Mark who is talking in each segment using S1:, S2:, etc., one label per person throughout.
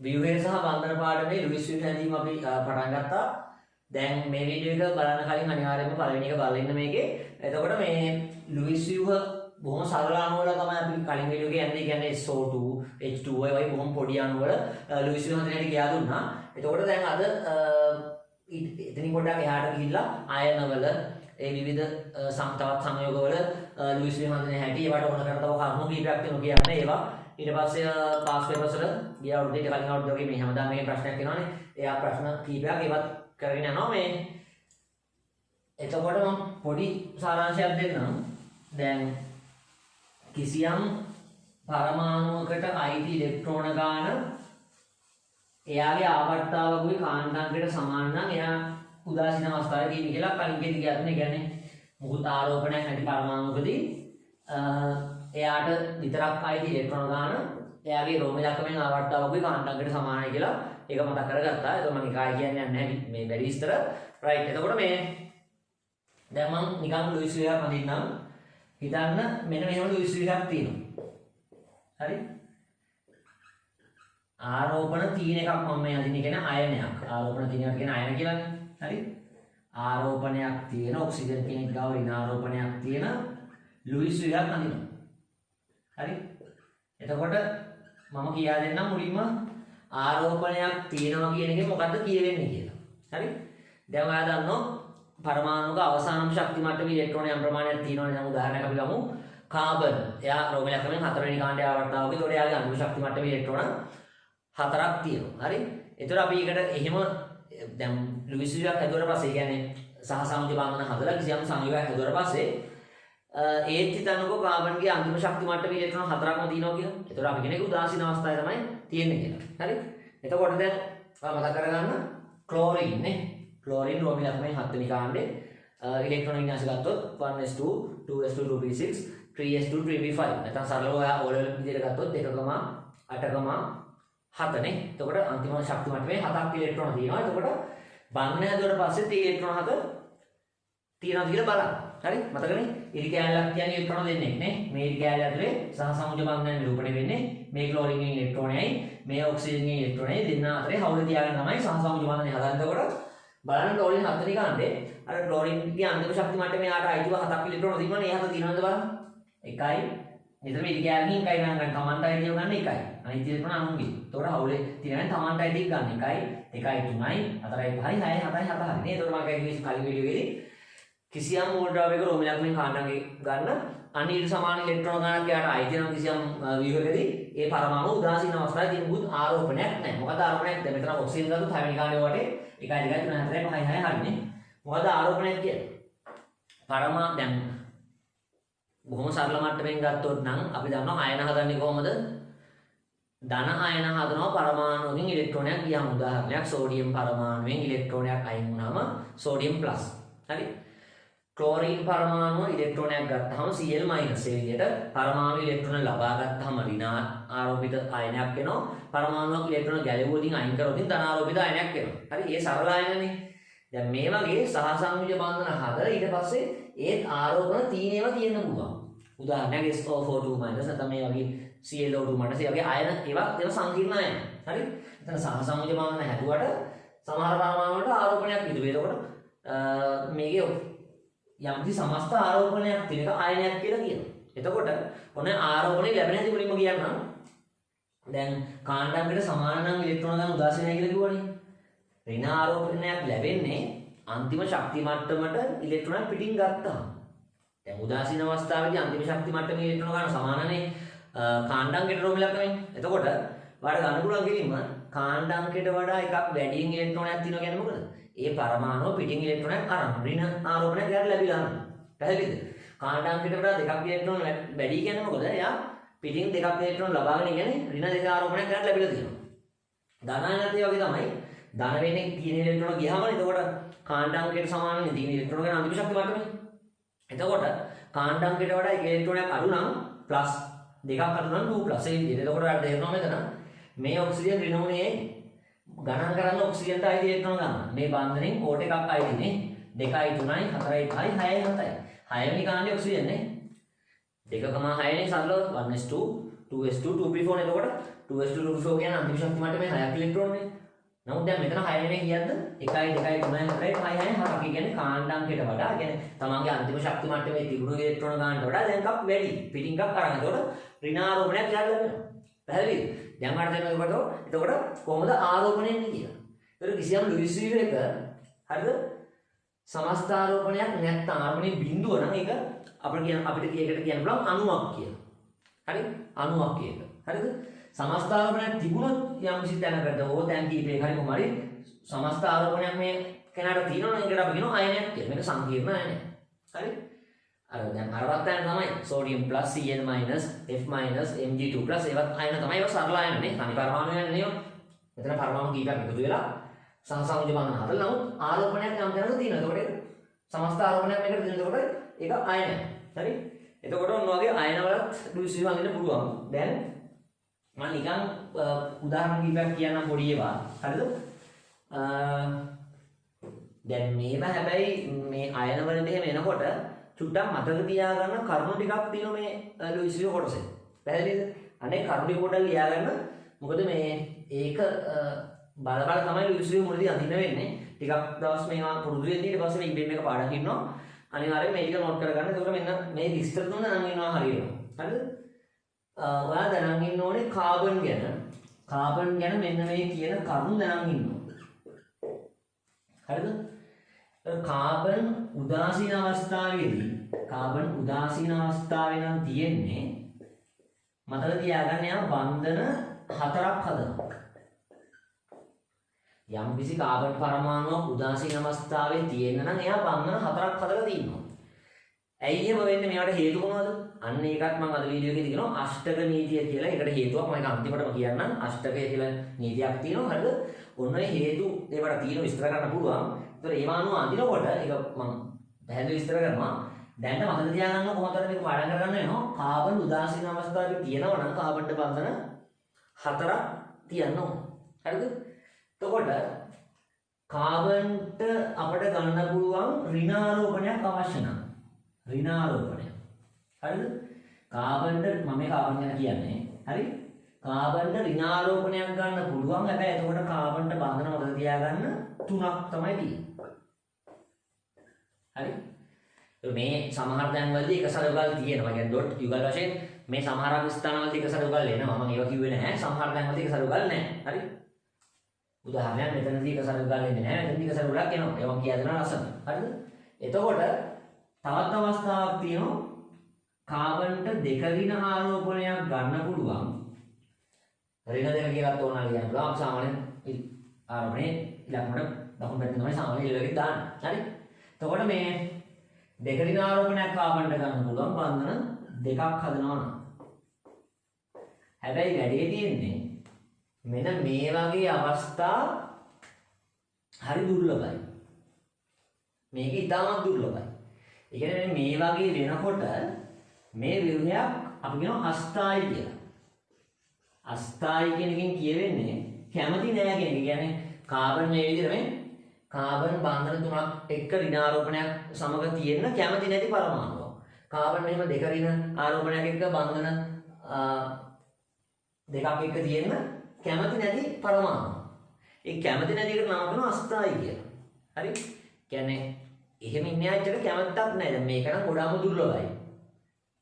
S1: ව්‍යුහය සහ බන්ධන පාඩමේ ලුයිස් ව්‍යුහ හැඳීම අපි පටන් ගත්තා. දැන් මේ වීඩියෝ එක බලන්න කලින් අනිවාර්යයෙන්ම පළවෙනි එක බලන්න මේකේ. එතකොට මේ ලුයිස් ව්‍යුහ බොහොම සරල අණු වල තමයි අපි කලින් වීඩියෝ එකේ යන්නේ කියන්නේ SO2, H2 ඔය වගේ බොහොම පොඩි අණු වල ලුයිස් ව්‍යුහ හඳුනන කියා දුන්නා. එතකොට දැන් අද එතනින් පොඩ්ඩක් එහාට ගිහිල්ලා ආයන වල ඒ විවිධ තවත් සංයෝග වල ලුයිස් ව්‍යුහ හඳුනන හැටි ඒවට ඕන කරන තව කරුණු කීපයක් තියෙනවා කියන්නේ ඒවා. ඊට පස්සේ පාස් පේපර්ස් වල ගිය අවුරුද්දේ කලින් අවුරුද්දේ වගේ මේ හැමදාම මේ ප්‍රශ්නයක් එනවනේ. එයා ප්‍රශ්න කීපයක් ඒවත් කරගෙන යනවා මේ. එතකොට මම පොඩි සාරාංශයක් දෙන්නම්. දැන් කිසියම් පරමාණුවකට අයිති ඉලෙක්ට්‍රෝන ගාන එයාගේ ආවර්තාවකගේ කාන්තාංකයට සමාන නම් එයා උදාසීන අවස්ථාවේ තියෙන කියලා කලින් කියන්නේ මුකුත් ආරෝපණයක් නැති පරමාණුකදී එයාට විතරක් අයිති ඉලෙක්ට්‍රෝන ගාන එයාගේ රෝම ඉලක්කමෙන් ආවර්තාවකගේ කාන්තාංකයට සමානයි කියලා ඒක මතක් කරගත්තා. ඒක මම නිකාය කියන්නේ නැහැ මේ බැරි විස්තර. රයිට්. එතකොට මේ දැන් මම නිකන් ලුයිස් ව්‍යුහයක් අඳින්නම්. හිතන්න මෙන්න මෙහෙම ලුයිස් ව්‍යුහයක් තියෙනවා. හරි? ආරෝපණ 3 එකක් මම මේ අදින්නේ කියන අයනයක්. ආරෝපණ 3ක් කියන අයන කියලානේ. හරි? ආරෝපණයක් තියෙන ඔක්සිජන් කෙනෙක් ගාව ඍණ ආරෝපණයක් තියෙන ලුයිස් ව්‍යුහයක් අඳිනවා. හරි? එතකොට මම කියා දෙන්නම් මුලින්ම ආරෝපණයක් තියෙනවා කියන එකේ මොකද්ද කියවෙන්නේ කියලා. හරි? දැන් ඔයා දන්නවා පරමාණුක අවසාන ශක්ති මට්ටමේ ඉලෙක්ට්‍රෝන යම් ප්‍රමාණයක් තියෙනවා නම් උදාහරණයක් අපි ගමු කාබන්. එයා රෝම ඉලක්කමෙන් 4 වෙනි කාණ්ඩයේ ආවර්තාවක. ඒතකොට එයාගේ අණු ශක්ති මට්ටමේ ඉලෙක්ට්‍රෝන 4ක් තියෙනවා. හරි? ඒතකොට අපි ඒකට එහෙම දැන් ලුයිස් ව්‍යුහයක් හදුවට පස්සේ කියන්නේ සහසමුජ බන්ධන හදලා කිසියම් සංයෝගයක් හදුවට පස්සේ ඒත් හිතන්නකෝ කාබන්ගේ අන්තිම ශක්ති මට්ටමේ ඉලෙක්ට්‍රෝන 4ක්ම තියෙනවා කියලා. ඒතකොට අපි කියන්නේ උදාසීන අවස්ථාවේ තමයි තියෙන්නේ කියලා. හරි? එතකොට දැන් මතක කරගන්න ක්ලෝරින් නේ. ක්ලෝරින් රෝම ඉලක්කමෙන් 7 වෙනි කාණ්ඩේ ඉලෙක්ට්‍රෝන වින්‍යාස ගත්තොත් 1s2 2s2 2p6 3s2 3p5 නැත්නම් සරලව ඔයා ඕල විදිහට ගත්තොත් 2.8.7 නේ. එතකොට අන්තිම ශක්ති මට්ටමේ 7ක් ඉලෙක්ට්‍රෝන තියෙනවා. එතකොට බන්ධනය හදුවට පස්සේ තේ ඉලෙක්ට්‍රෝන 7 තියෙනවද කියලා බලන්න. හරි? මතකනේ? ඉරි කැලලක් කියන්නේ ඉලෙක්ට්‍රෝන දෙන්නේ නේ. මේ ඉරි කැලල ඇතුලේ සහසමුජ බන්ධනය නිරූපණය වෙන්නේ මේ ක්ලෝරින්ගෙන් ඉලෙක්ට්‍රෝනයයි මේ ඔක්සිජන්ගෙන් ඉලෙක්ට්‍රෝනයයි දෙන්න අතරේ හවුල තියාගෙන තමයි සහසමුජ බන්ධනය හදන්නේ. එතකොට බලන්න ක්ලෝරින් 7 වෙනි කාණ්ඩේ අර ක්ලෝරින්ගේ අන්තිම ශක්ති මට්ටමේ යාට අයිතිව 7ක් ඉලෙක්ට්‍රෝන තියෙනවනේ. ඒ 7 තියෙනවද බලන්න. 1යි. මෙතන ඉරි කැලලකින් 1යි ගන්න කමන්ට අයිතිව ගන්න 1යි. අනිත් ඉලෙක්ට්‍රෝන අනුන්ගේ. එතකොට හවුලේ තියෙනනේ තමන්ට අයිතිව ගන්න 1යි 2යි 3යි 4යි 5යි 6යි 7යි 7 හරි නේ. එතකොට මම කිව්වේ කලින් වීඩියෝවේදී කිසියම් මෝල් ද්‍රව්‍යයක රෝම ඉලක්කමෙන් කාණ්ඩාංගය ගන්න අනිත් සමාන ඉලෙක්ට්‍රෝන ගණනක් යාට අයිති නම් කිසියම් ව්‍යුහකදී ඒ පරමාණු උදාසීන අවස්ථාවේ තියෙන බුද් ආරෝපණයක් නැහැ. මොකද ආරෝපණයක් දැන් මෙතන ඔක්සිජන් ගත්තොත් 6 වෙනි කාණ්ඩේ වටේ 1 2 3 4 5 6 හරිනේ. මොකද ආරෝපණයක් කියන්නේ දැන් බොහොම සරල මට්ටමින් ගත්තොත් නම් අපි දන්නවා අයන හදන්නේ කොහොමද? ධන අයන හදනවා පරමාණුවකින් ඉලෙක්ට්‍රෝනයක් ගියාම උදාහරණයක් සෝඩියම් පරමාණුවෙන් ඉලෙක්ට්‍රෝනයක් අයින් වුණාම සෝඩියම් ප්ලස්. හරි? ක්ලෝරින් පරමාණුව ඉලෙක්ට්‍රෝනයක් ගත්තාම Cl- ඒ විදිහට පරමාණු ඉලෙක්ට්‍රෝන ලබා ගත්තාම ඍණ ආරෝපිත අයනයක් වෙනවා. පරමාණුවක් ඉලෙක්ට්‍රෝන ගැලවුවොතින් අයින් කරොත් ධන ආරෝපිත අයනයක් වෙනවා. හරි? ඒ සරල අයනනේ. දැන් මේ වගේ සහසංයුජ බන්ධන හදලා ඊට පස්සේ ඒත් ආරෝපණ තීනේම තියෙන්න පුළුවන්. උදාහරණයක් SO42- නැත්නම් මේ වගේ ClO2- ඒ වගේ අයන ඒවා සංකීර්ණ අයන. හරි? එතන සහසංයුජ බන්ධන හැදුවට සමහර පරමාණු වලට ආරෝපණයක් ඉදු වෙනවා. එතකොට මේකේ යම්කිසි සමස්ත ආරෝපණයක් තියෙන එක අයනයක් කියලා කියනවා. එතකොට ඔන්න ආරෝපණය ලැබෙන හැටි මුලින්ම කියන්නම්. දැන් කාණ්ඩාංගයට සමාන නම් ඉලෙක්ට්‍රෝන ගන්න උදාසීනයි කියලා කිව්වනේ. ඍණ ආරෝපණයක් ලැබෙන්නේ අන්තිම ශක්ති මට්ටමට ඉලෙක්ට්‍රෝන පිටින් ගත්තාම. දැන් උදාසීන අවස්ථාවේදී අන්තිම ශක්ති මට්ටමේ ඉලෙක්ට්‍රෝන ගන්න සමානනේ කාණ්ඩාංගයට රෝම ඉලක්කමෙන්. එතකොට ඔයාලට ගන්න පුළුවන් කිලින්ම කාණ්ඩාංගයට වඩා එකක් වැඩියෙන් ඉලෙක්ට්‍රෝනයක් තියෙනවා කියන්නේ මොකද? ඒ පරමාණුව පිටින් ඉලෙක්ට්‍රෝනයක් අරන් ඍණ ආරෝපණයක් යාට ලැබිලා යනවා. පැහැදිලිද? කාණ්ඩාංගයට වඩා දෙකක් ඉලෙක්ට්‍රෝන වැඩි කියන්නේ මොකද? එයා පිටින් දෙකක් ඉලෙක්ට්‍රෝන ලබාගෙන ඉන්නේ ඍණ දෙක ආරෝපණයක් යාට ලැබිලා තියෙනවා. ධන අයනත් ඒ වගේ තමයි. ධන වෙන්නේ තියෙන ඉලෙක්ට්‍රෝන ගියාම එතකොට කාණ්ඩාංගයට සමාන වෙන තියෙන ඉලෙක්ට්‍රෝන ගැන අන්තිම ශක්ති මට්ටමනේ. එතකොට කාණ්ඩාංගයට වඩා එක ඉලෙක්ට්‍රෝනයක් අඩු නම් ප්ලස් දෙකක් අඩු නම් 2 ප්ලස් ඒ විදිහට. එතකොට ඔයාලට තේරෙනවා මෙතන මේ ඔක්සිජන් ඍණුනේ ගණන් කරන්න ඔක්සිජන්ට අයිති ඉලෙක්ට්‍රෝන ගන්න. මේ බන්ධනෙන් ඕට එකක් අයිතිනේ. 2යි 3යි 4යි 5යි 6යි 7යි. 6 වෙනි කාණ්ඩේ ඔක්සිජන් නේ. 2,6 නේ සරලව 1s2 2s2 2p4 නේ. එතකොට 2s2 2p4 කියන්නේ අන්තිම ශක්ති මට්ටමේ 6ක් ඉලෙක්ට්‍රෝන නේ. නමුත් දැන් මෙතන 6 නෙමෙයි කියද්ද 1 2 3 4 5 6 7ක් කියන්නේ කාණ්ඩාංකයට වඩා කියන්නේ තමන්ගේ අන්තිම ශක්ති මට්ටමේ තිබුණු ඉලෙක්ට්‍රෝන ගානට වඩා දැන් එකක් වැඩි. පිටින් එකක් අරන්. එතකොට ඍණාරෝපණයක් කියලා ලැබෙනවා. පැහැදිලිද? දැන් මට තේරෙනවා එතකොට කොහොමද ආරෝපණය වෙන්නේ කියලා. ඒතර කිසියම් ලුයිස් වීව් එක හරිද? සමස්ත ආරෝපණයක් නැත්නම් ආරෝපණයේ බිඳුව නම් ඒක අපිට කියන්න පුළුවන් අණුවක් කියලා. හරි? අණුවක් කියලා. හරිද? සමස්ත ආරෝපණයක් තිබුණොත් යම් කිසි තැනකට ඕ තැන් කීපයක හරි කොහමරි සමස්ත ආරෝපණයක් මේ කෙනාට තියෙනවා නම් ඒකට අපි කියනවා අයනයක් කියලා. මේක සංකීර්ණ අයනයක්. හරි? අර දැන් අරවත් තැන තමයි සෝඩියම් + Cl - F - Mg2+ ඒවත් අයන තමයි. ඒවා සරල අයන නේ. තනි පරමාණු යන නේ. මෙතන පරමාණු කීපයක් එකතු වෙලා සහසංයෝජ බන්ධන හදලා නමුත් ආරෝපණයක් යම් තැනක තියෙනවා. එතකොට සමස්ත ආරෝපණයක් මේකට දෙනකොට ඒක අයනයක්. හරි? එතකොට ඔන්න වගේ අයන වලත් ලුයිස් වීව් හඳින්න පුළුවන්. දැන් මම නිකන් උදාහරණ කීපයක් කියන්නම් පොඩි ඒවා. හරිද? දැන් මේවා හැබැයි මේ අයන වලට එහෙම එනකොට චුට්ටක් මතක තියාගන්න කරුණු ටිකක් තියෙනවා මේ ලුයිස් වීව් කොටසේ. පැහැදිලිද? අනේ කරුණු ටික පොඩ්ඩක් ලියාගන්න. මොකද මේ ඒක බල බල තමයි ලුයිස් වීව් මුලදී අඳින්න වෙන්නේ. ටිකක් දවස් මේවා පුරුදු වෙන්න ඊට පස්සේ මේ ඉබේම එක පාඩම් කරනවා. අනිවාර්යයෙන් මේ ටික නෝට් කරගන්න. ඒකට මෙන්න මේ විස්තර දුන්න නම් වෙනවා හරියනවා. හරිද? ඔයා දැනන් ඉන්න ඕනේ කාබන් ගැන. කාබන් ගැන මෙන්න මේ කියන කරුණු දැනන් ඉන්න ඕනේ. හරිද? කාබන් උදාසීන අවස්ථාවේදී නම් තියෙන්නේ මතක තියාගන්න යා බන්ධන 4ක් හදනවා. යම් කිසි කාබන් පරමාණුවක් උදාසීන අවස්ථාවේ තියෙන්න නම් එයා බන්ධන 4ක් හදලා තියෙනවා. ඇයි එහෙම වෙන්නේ? මේවට හේතු මොනවද? අන්න ඒකත් මම අද වීඩියෝ එකේදී කියනවා අෂ්ටක නීතිය කියලා. ඒකට හේතුවක් මම ඒක අන්තිමටම කියන්නම්. අෂ්ටකය කියලා නීතියක් තියෙනවා. හරිද? ඔන්න ඔය හේතු ඒවට තියෙන විස්තර කරන්න පුළුවන්. ඒතර ඒව අනුව අඳිනකොට ඒක මම පැහැදිලිව විස්තර කරනවා. දැන් මතක තියාගන්න කොහොමද මේක පාඩම් කරගන්න වෙනවා. කාබන් උදාසීන අවස්ථාවේ තියෙනවා නම් කාබන්ට බන්ධන 4ක් තියන්න ඕන. හරිද? එතකොට කාබන්ට අපිට ගන්න පුළුවන් ඍණාරෝපණයක් අවශ්‍ය නම් ඍණාරෝපණය. හරිද? කාබන්ට මම මේ කාබන් ගැන කියන්නේ. හරි? කාබන්ට ඍණාරෝපණයක් ගන්න පුළුවන්. හැබැයි එතකොට කාබන්ට බන්ධන මොකද තියාගන්න 3ක් තමයි තියෙන්නේ. හරි? මේ සමහර තැන් වලදී එක සරයුගල් තියෙනවා. කියන්නේ ඩොට් යුගල් වශයෙන් මේ සමහර ස්ථානවලදී එක සරයුගල් එනවා. මම ඒවා කිව්වේ නැහැ. සමහර තැන් වලදී එක සරයුගල් නැහැ. හරි? උදාහරණයක් මෙතනදී එක සරයුගල් එන්නේ නැහැ. මෙතනදී එක සරයුගලක් එනවා. ඒවා කියා දෙනවා ලස්සන. හරිද? එතකොට තවත් අවස්ථාවක් තියෙනවා. කාබන්ට දෙක ඍණ ආරෝපණයක් ගන්න පුළුවන්. ඍණ දෙක කියලාත් ඕනනම් කියන්න පුළුවන්. සාමාන්‍යයෙන් ආරෝපණයේ ඉලක්කමකට දකුණු පැත්තේ තමයි සාමාන්‍ය ඉලක්කෙ දාන්නේ. හරි? එතකොට මේ දෙක ඍණ ආරෝපණයක් කාබන්ට ගන්න පුළුවන් බන්ධන දෙකක් හදනවා නම්. හැබැයි වැඩේ තියෙන්නේ මෙන්න මේ වගේ අවස්ථා හරි දුර්ලභයි. මේක ඉතාමත් දුර්ලභයි. ඒ කියන්නේ මේ වගේ වෙනකොට මේ විරුහයක් අපි කියනවා අස්ථායි කියලා. අස්ථායි කියන එකෙන් කියවෙන්නේ කැමති නෑ කියන එක. කියන්නේ කාබන් මේ විදිහට මේ කාබන් බන්ධන තුනක් එක්ක ඍණ ආරෝපණයක් සමග තියෙන කැමති නැති පරමාණුවක්. කාබන් මෙහෙම දෙක ඍණ ආරෝපණයක් එක්ක බන්ධන දෙකක් එක්ක තියෙන කැමති නැති පරමාණු. ඒ කැමති නැති එකට නම කරනවා අස්ථායි කියලා. හරි? කියන්නේ එහෙම ඉන්නේ ඇත්තට කැමැත්තක් නැහැ. දැන් මේක නම් ගොඩාම දුර්ලභයි.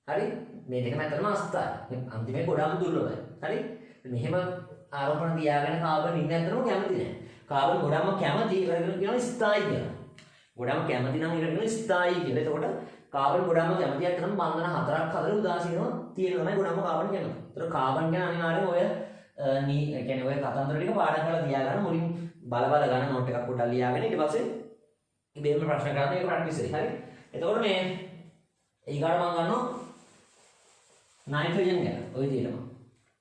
S1: හරි? මේ දෙකම ඇත්තටම අස්ථායි. අන්තිමේ ගොඩාම දුර්ලභයි. හරි? මෙහෙම ආරෝපණ තියාගෙන කාබන් ඉන්නේ ඇත්තටම කැමති නැහැ. කාබන් ගොඩාම කැමති ඒකට කියනවා ස්ථායි කියලා. ගොඩාම කැමති නම් ඒකට කියනවා ස්ථායි කියලා. එතකොට කාබන් ගොඩාම කැමති ඇත්තටම බන්ධන 4ක් හදලා උදාසීනව තියෙන තමයි ගොඩාම කාබන් කියනවා. ඒතර කාබන් ගැන අනිවාර්යෙන් ඔය කියන්නේ ඔය කතන්දර ටික පාඩම් කරලා තියාගන්න. මුලින් බල ගන්න නෝට් එකක් පොඩ්ඩක් ලියාගෙන ඊට පස්සේ ඉබේම ප්‍රශ්න කරන්න ඒක ප්‍රැක්ටිස් වෙයි. හරි? එතකොට මේ ඊගාට මම ගන්නවා නයිට්‍රජන් ගැන. ඔය විදිහටම.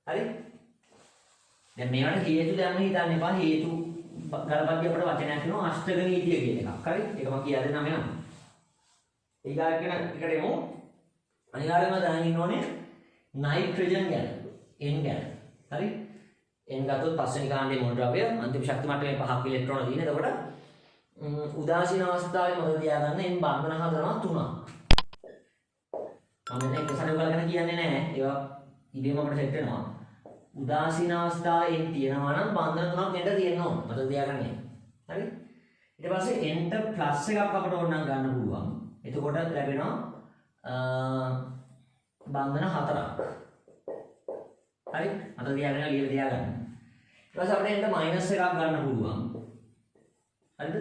S1: හරි? දැන් මේවට හේතු දැම්ම හිතන්න එපා. හේතු ගලපද්දී අපිට වචනයක් කියනවා අෂ්ටක නීතිය කියන එකක්. හරි? ඒක මම කියා දෙන්නම් එනවා. ඊගාට කියන එකට එමු. අනිවාර්යයෙන්ම දැනගෙන ඉන්න ඕනේ නයිට්‍රජන් ගැන. N ගැන. හරි? N ගත්තොත් පස්වෙනි කාණ්ඩයේ මූල ද්‍රව්‍ය අන්තිම ශක්ති මට්ටමේ 5ක් ඉලෙක්ට්‍රෝන තියෙන. එතකොට උදාසීන අවස්ථාවේ මොකද තියාගන්න එන් බන්ධන හදනවා 3ක්. මම දැන් එක සරයුගල් ගැන කියන්නේ නැහැ. ඒවා ඉබේම අපිට සෙට් වෙනවා. උදාසීන අවස්ථාවෙන් තියෙනවා නම් බන්ධන තුනක් එන්න තියෙනවා. මතක තියාගන්න. හරි? ඊට පස්සේ n ට ප්ලස් එකක් අපිට ඕන නම් ගන්න පුළුවන්. එතකොට ලැබෙනවා බන්ධන 4ක්. හරි? මතක තියාගන්න ලියලා තියාගන්න. ඊට පස්සේ අපිට n ට මයිනස් එකක් ගන්න පුළුවන්. හරිද?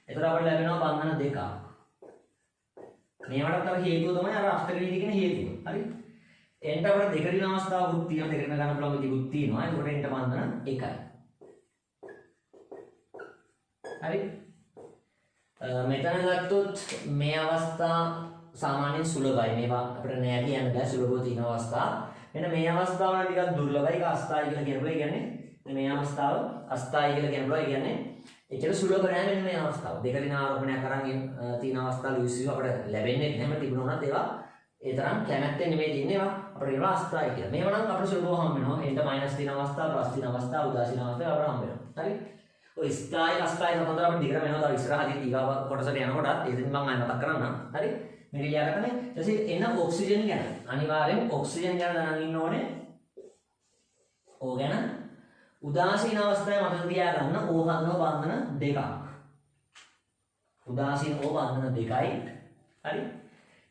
S1: එතකොට අපිට ලැබෙනවා බන්ධන 2ක්. මේවටත් අර හේතුව තමයි අර අෂ්ටක නීති කියන හේතුව. හරි? n ට අපිට දෙක දින අවස්ථාවකුත් තියෙනවා. දෙක දින ගන්න පුළුවන් විදිහකුත් තියෙනවා. එතකොට n ට බන්ධන 1යි. හරි? මෙතන ගත්තොත් මේ අවස්ථා සාමාන්‍යයෙන් සුලභයි. මේවා අපිට නෑ කියන්න බෑ සුලභව තියෙන අවස්ථා. මෙන්න මේ අවස්ථාව නම් ටිකක් දුර්ලභයි. ඒක අස්ථායි කියලා කියනවා. ඒ කියන්නේ මේ අවස්ථාව අස්ථායි කියලා කියනවා. ඒ කියන්නේ එච්චර සුලභ නෑ මෙන්න මේ අවස්ථාව. දෙක දින ආරෝපණයක් අරන් තියෙන අවස්ථා ලියුසිව අපිට ලැබෙන්නේ නැහැ. තිබුණොත් ඒවා ඒ තරම් කැමැත්තෙන් නෙමෙයි තියෙන්නේ. ඒවා අපිට කියනවා අස්ථායි කියලා. මේවා නම් අපිට සුලභව හම්බ වෙනවා. එන්ට මයිනස් තියෙන අවස්ථා, ප්ලස් තියෙන අවස්ථා, උදාසීන අවස්ථා අපිට හම්බ වෙනවා. හරි? ඔය ස්ථායි අස්ථායි සම්බන්ධව අපිට දිගට වෙනවා. තව ඉස්සරහදී ඊගාව කොටසට යනකොටත් ඉතින් මම ආයෙ මතක් කරන්නම්. හරි? මේක ලියාගන්නනේ. ඊට පස්සේ එන ඔක්සිජන් ගැන අනිවාර්යෙන් ඔක්සිජන් ගැන දැනගෙන ඉන්න ඕනේ. ඕක ගැන උදාසීන අවස්ථාවේ මතක තියාගන්න ඕහනව බන්ධන 2ක්. උදාසීන ඕ බන්ධන 2යි. හරි?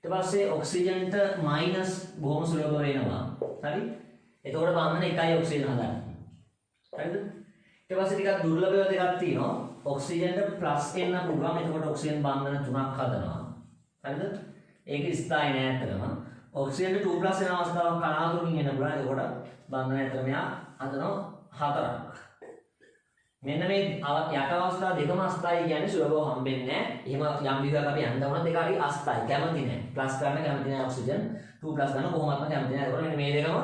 S1: ඊට පස්සේ ඔක්සිජන්ට මයිනස් බොහොම සුලභ වෙනවා. හරි? එතකොට බන්ධන 1යි ඔක්සිජන් හදන්නේ. හරිද? ඊට පස්සේ ටිකක් දුර්ලභව දෙකක් තියෙනවා. ඔක්සිජන්ට ප්ලස් එන්න පුළුවන්. එතකොට ඔක්සිජන් බන්ධන 3ක් හදනවා. හරිද? ඒක ස්ථායි නෑ අතරම. ඔක්සිජන්ට 2+ වෙන අවස්ථාවක් කලාතුරකින් එන්න පුළුවන්. එතකොට බන්ධන අතර මෙයා හදනවා 4ක්. මෙන්න මේ යට අවස්ථා දෙකම අස්ථායි කියන්නේ සුලභව හම්බෙන්නේ නැහැ. එහෙම යම් විදිහකට අපි යන්න වුණත් ඒක හරි අස්ථායි. කැමති නැහැ. ප්ලස් ගන්න කැමති නැහැ ඔක්සිජන්. 2+ ගන්න කොහොමත්ම කැමති නැහැ. ඒකෝනේ මේ දෙකම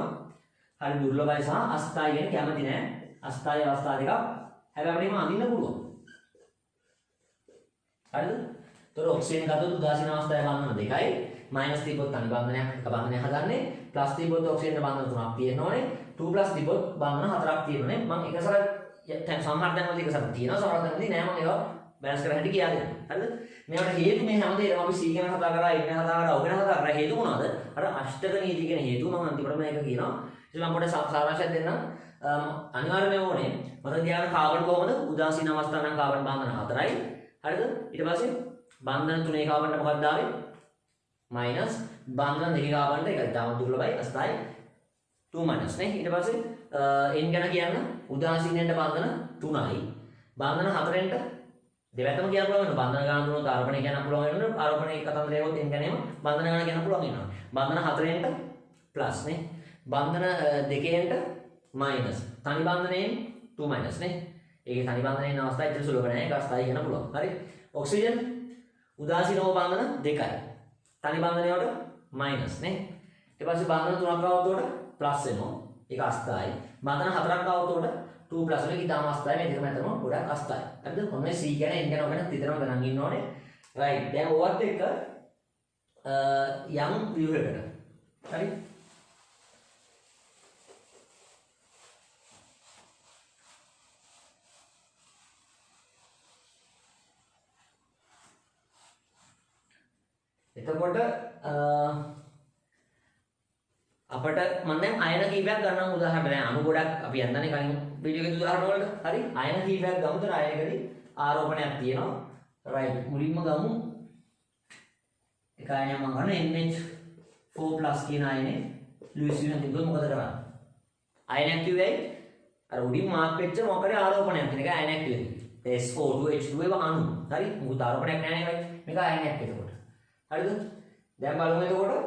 S1: හරි දුර්ලභයි සහ අස්ථායි කියන්නේ කැමති නැහැ. අස්ථායි අවස්ථා දෙකක්. හැබැයි අපිට අඳින්න පුළුවන්. හරිද? ඒතර ඔක්සිජන් ගත්තොත් උදාසීන අවස්ථාවේ බන්ධන 2යි. මයිනස් තිබ්බොත් තනි බන්ධනයක් එක බන්ධනයක් හදන්නේ. ප්ලස් තිබ්බොත් ඔක්සිජන් බන්ධන 3ක් තියෙන්න ඕනේ. 2+ තිබ්බොත් බන්ධන 4ක් තියෙන්නේ. මම එක සැරයක් දැන් සමහර දැන්වල එක සැරයක් තියෙනවා. සමහර දැන්වලදී නෑ මම ඒවා බැලන්ස් කරලා හැටි කියලා දෙන්න. හරිද? මේවට හේතු මේ හැමදේම අපි C ගැන කතා කරා, N ගැන කතා කරා, O ගැන කතා කරා. හේතු මොනවාද? අර අෂ්ටක නීති කියන හේතුව මම අන්තිමට මේක කියනවා. ඉතින් මම පොඩ්ඩක් සාරාංශයක් දෙන්නම්. අනිවාර්යයෙන්ම ඕනේ. මතක තියාගන්න කාබන් කොහොමද? උදාසීන අවස්ථාව නම් කාබන් බන්ධන 4යි. හරිද? ඊට පස්සේ බන්ධන 3 කාබන්ට මොකක්ද ආවේ? මයිනස් බන්ධන 2 කාබන්ට ඒක තාම දුර්ලභයි අස්ථායි 2 මයිනස් නේ. ඊට පස්සේ n ගැන කියන්න උදාසීනෙන්ට බන්ධන 3යි. බන්ධන 4ෙන්ට දෙවැත්තම කියන්න පුළුවන් වෙනවා. බන්ධන ගාන දුන්නොත් ආරෝපණය කියන්න පුළුවන් වෙනවා. ආරෝපණය කතන්දරය ඒවත් n ගැනීම බන්ධන ගාන කියන්න පුළුවන් වෙනවා. බන්ධන 4ෙන්ට ප්ලස් නේ. බන්ධන 2ෙන්ට මයිනස්. තනි බන්ධනයෙන් 2 මයිනස් නේ. ඒකේ තනි බන්ධනයෙන් අවස්ථාව ඉතින් සුලභ නැහැ. ඒක අස්ථායි කියන්න පුළුවන්. හරි. ඔක්සිජන් උදාසීනව බන්ධන 2යි. තනි බන්ධනයට මයිනස් නේ. ඊට පස්සේ බන්ධන 3ක් આવුත් උඩ ප්ලස් වෙනවා. ඒක අස්ථායි. බන්ධන 4ක් આવුත් උඩ 2+ වෙන එක ඊටම අස්ථායි. මේ දෙකම අතරම ගොඩක් අස්ථායි. හරිද? ඔන්න C ගැන N ගැන ඔය ගැන තිතරම ගණන් ඉන්න ඕනේ. රයිට්. දැන් ඕවත් එක්ක යම් ව්‍යුහයකට. හරි? එතකොට අපිට මම දැන් අයන කීපයක් ගන්නම් උදාහරණ දැන් අණු ගොඩක් අපි යන්නනේ කලින් වීඩියෝ එකේ උදාහරණ වලට. හරි? අයන කීපයක් ගමුද? අයනකදී ආරෝපණයක් තියෙනවා. රයිට්. මුලින්ම ගමු එක අයනයක් මම ගන්න NH4+ කියන අයනේ ලුයිස් විලියම් තිබ්බොත් මොකද කරන්නේ? අයනයක් කිව්වේ අර උඩින් මාක් වෙච්ච මොකද ආරෝපණයක් කියන එක අයනයක් කියලා. SO2 H2 ඒවා අණු. හරි? මොකද ආරෝපණයක් නැහැ නේ. මේක අයනයක් එතකොට. හරිද? දැන් බලමු එතකොට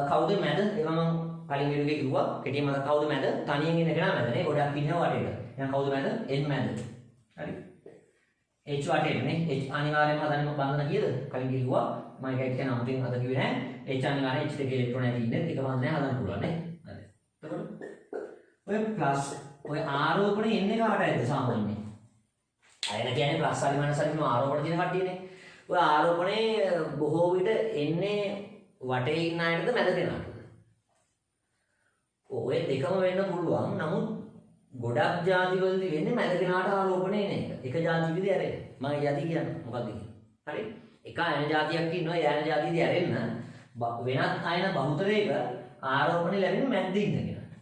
S1: කවුද මැද? ඒක මම කලින් වීඩියෝ එකේ කිව්වා. කෙටියෙන් මතක කවුද මැද? තනියෙන් ඉන්න කෙනා මැදනේ. ගොඩක් ඉන්නවා වටේට. එහෙනම් කවුද මැද? N මැද. හරි. H වටේටනේ. H අනිවාර්යයෙන්ම හදන්න බන්ධන කීයද? කලින් කිව්වා. මම ඒක කියන අමුතින් අද කිව්වේ නැහැ. H අනිවාර්යෙන් H දෙකේ ඉලෙක්ට්‍රෝන ඇති ඉන්නේ. ඒක බන්ධනය හදන්න පුළුවන් නේ. හරි. එතකොට ඔය ප්ලස් ඔය ආරෝපණය එන්නේ කාටද සාමාන්‍යයෙන්? අයන කියන්නේ ප්ලස් හරි මයිනස් හරි ආරෝපණ තියෙන කට්ටියනේ. ඔය ආරෝපණේ බොහෝ විට එන්නේ වටේ ඉන්න අයටද මැද කෙනාටද? ඔය දෙකම වෙන්න පුළුවන්. නමුත් ගොඩක් ಜಾති වලදී වෙන්නේ මැද කෙනාට ආරෝපණය එන එක. එක ಜಾතියකදී ඇරෙන්නේ. මම ಜಾති කියන්නේ මොකක්ද කියන්නේ? හරි? එක අයන ಜಾතියක් ඉන්නවා. ඒ අයන ಜಾතියදී ඇරෙන්න වෙනත් අයන බහුතරයක ආරෝපණය ලැබෙන්නේ මැද්දේ ඉන්න කෙනාට.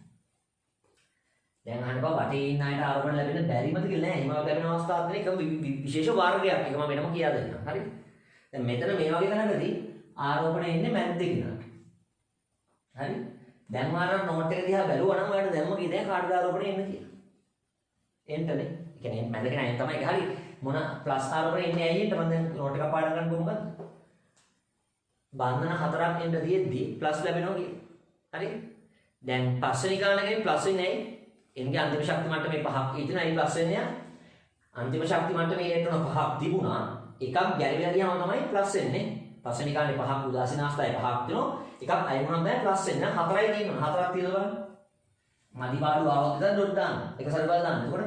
S1: දැන් අහනවා වටේ ඉන්න අයට ආරෝපණය ලැබෙන්න බැරිමද කියලා නෑ. එහෙම ලැබෙන අවස්ථාවක් නේ එක විශේෂ වර්ගයක්. ඒක මම වෙනම කියා දෙන්නම්. හරි. දැන් මෙතන මේ වගේ තැනකදී ආරෝපණය එන්නේ මැද්දේ කෙනාට. හරි. දැන් මාර නෝට් එක දිහා බැලුවා නම් ඔයාලට දැම්ම කී දැන් කාටද ආරෝපණය එන්නේ කියලා. එන්ටනේ. ඒ කියන්නේ මැද කෙනා එන්න තමයි. හරි. මොන ප්ලස් ආරෝපණය එන්නේ ඇයි මම දැන් නෝට් එක පාඩම් කරන්න කොහොමද? බන්ධන 4ක් එන්න තියෙද්දි ප්ලස් ලැබෙනවා කියන්නේ. හරි. දැන් පස්වෙනි ගානකේ ප්ලස් වෙන්නේ ඇයි? එන්නේ අන්තිම ශක්ති මට්ටමේ 5ක් ඉතින් අයි ප්ලස් වෙන්නේ. අන්තිම ශක්ති මට්ටමේ ඉලෙක්ට්‍රෝන 5ක් තිබුණා. එකක් ගැලවිලා ගියාම තමයි ප්ලස් වෙන්නේ. පස්වෙනි ගානේ 5ක් උදාසීන අවස්ථාවේ 5ක් තියෙනවා. එකක් අයි වුණාම තමයි ප්ලස් වෙන්නේ. 4යි තියෙනවා. 4ක් තියලා බලන්න. මදි පාඩු ආවොත් ඉතින් ඩොට් දාන්න. එක සැර බලලා දාන්න. එතකොට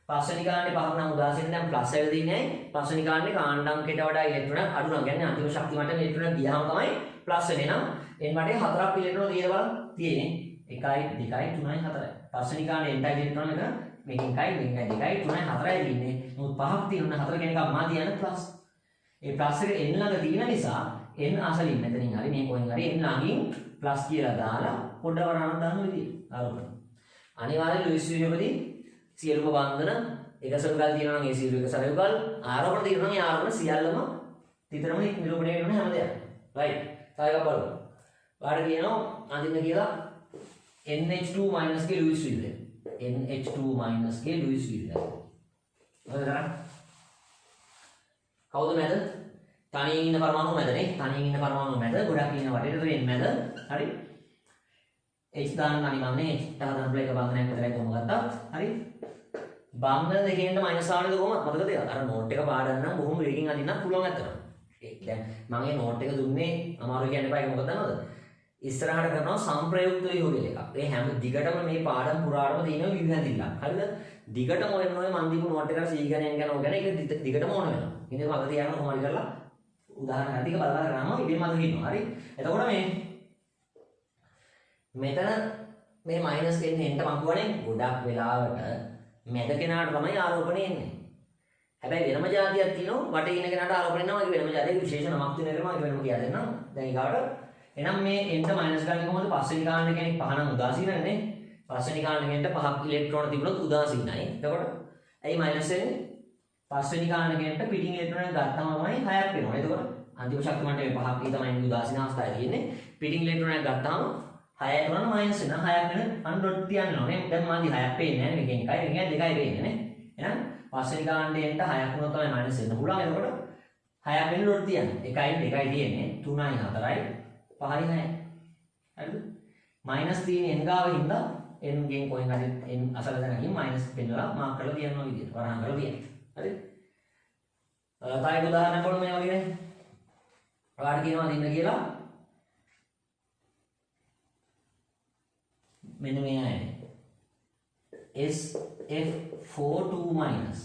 S1: පස්වෙනි ගානේ 5ක් නම් උදාසීන දැන් ප්ලස් වෙලා දින්නේ ඇයි? පස්වෙනි ගානේ කාණ්ඩාංකයට වඩා ඉලෙක්ට්‍රෝන අඩු නම් කියන්නේ අන්තිම ශක්ති මට්ටමේ ඉලෙක්ට්‍රෝන ගියාම තමයි ප්ලස් වෙන්නේ. නම් එන් වටේ 4ක් ඉලෙක්ට්‍රෝන තියෙනවා බලන්න. තියෙන්නේ 1යි 2යි 3යි 4යි. පස්වෙනි ගානේ එන්ටයි ඉලෙක්ට්‍රෝන එක මේකෙන් 1යි 2යි 3යි 4යි තියෙන්නේ. මොකද 5ක් තියෙනවා 4 කෙනෙක් මාදී යන ප්ලස්. ඒ ප්ලස් එක n ළඟ තියෙන නිසා n අසලින් මෙතනින් හරි මේ කොහෙන් හරි n ළඟින් ප්ලස් කියලා දාලා පොඩ වරහන් දාන විදිය ආරෝපණය. අනිවාර්යයෙන් ලුයිස් විදියකදී සියලුම බන්ධන එකසරු ගල් තියෙනවා නම් ඒ සියලු එකසරු ගල් ආරෝපණ තියෙනවා නම් ඒ ආරෝපණ සියල්ලම තිතරම නිරූපණය වෙනවා හැමදේම. රයිට්. තව එකක් බලමු. වාට කියනවා අඳින්න කියලා NH2 ගේ ලුයිස් විදිය. NH2 ගේ ලුයිස් විදිය. හරිද? කවුද මැද? තනියෙන් ඉන්න පරමාණු මැදනේ. තනියෙන් ඉන්න පරමාණු මැද ගොඩක් ඉන්න වටේට වෙන්නේ මැද. හරි. H දාන්න අනිවාර්යනේ H දාන්න බ්ලේක බන්ධනයක් විතරයි කොහොම ගත්තත්. හරි. බන්ධන දෙකෙන්ද මයිනස් ආවනද කොහොමද? මතකද? අර නෝට් එක පාඩම් නම් බොහොම වේගෙන් අදින්නත් පුළුවන් අතන. දැන් මම මේ නෝට් එක දුන්නේ අමාරු කියන්න එපා ඒක මොකද දන්නවද? ඉස්සරහට කරනවා සංප්‍රයුක්ත විභෝගය එකක්. ඒ හැම දිගටම මේ පාඩම් පුරාටම තියෙන විවිධ හරිද? දිගටම ඔය මම දීපු නෝට් එකට සී ගණන් යන ඕක ගැන ඒක දිගටම ඕන වෙනවා. ඉතින් මම තියන්න කොහොමද කරලා උදාහරණ ටික බලලා කරාම ඉබේම මතක ඉන්නවා. හරි. එතකොට මෙතන මේ මයිනස් එන්නේ එන්ට මකුවනේ ගොඩක් වෙලාවට මැද කෙනාට තමයි ආරෝපණය එන්නේ. හැබැයි වෙනම જાතියක් තියෙනවා වටේ ඉන්න කෙනාට ආරෝපණය එනවා. ඒක වෙනම જાතියක විශේෂ නමක් තියෙන එක මම වෙනම කියලා දෙන්නම්. දැන් ඊගාවට එහෙනම් මේ එන්ට මයිනස් ගන්න කොහොමද? පස්වෙනි කාණ්ඩ කෙනෙක් පහ නම් උදාසීනනේ. පස්වෙනි කාණ්ඩ කෙනෙක්ට 5ක් ඉලෙක්ට්‍රෝන තිබුණොත් උදාසීනයි. එතකොට ඇයි මයිනස් වෙන්නේ? පස්වෙනි කාණ්ඩ කෙනෙක්ට පිටින් ඉලෙක්ට්‍රෝන ගත්තාම තමයි 6ක් වෙනවා. එතකොට අන්තිම ශක්ති මට්ටමේ 5ක් තමයි උදාසීන අවස්ථාවේ තියෙන්නේ. පිටින් ඉලෙක්ට්‍රෝන ගත්තාම 6යි තුනම මයිනස් වෙනවා. 6ක් වෙන අන්ඩොට් තියන්න ඕනේ. දැන් මාදි 6ක් පේන්නේ නැහැ. මේකෙන් 1යි මේකෙන් 2යි පේන්නේ නේ. එහෙනම් පස්වෙනි කාණ්ඩයට 6ක් වුණොත් තමයි මයිනස් වෙන්න පුළුවන්. එතකොට 6ක් වෙන ඩොට් තියන්න. 1යි 2යි තියෙන්නේ 3යි 4යි 5යි 6යි. හරිද? මයිනස් තියෙන n ගාව හින්දා n ගෙන් කොහෙන් හරි n අසල දැනගින් මයිනස් පෙන්නලා මාක් කරලා තියනවා විදියට. වරහන් කරලා තියන්න. හරිද? තව උදාහරණයක් බලමු මේ වගේ නේ. ඔයාලට කියනවා දෙන්න කියලා මෙන්න මේ අය SF42-.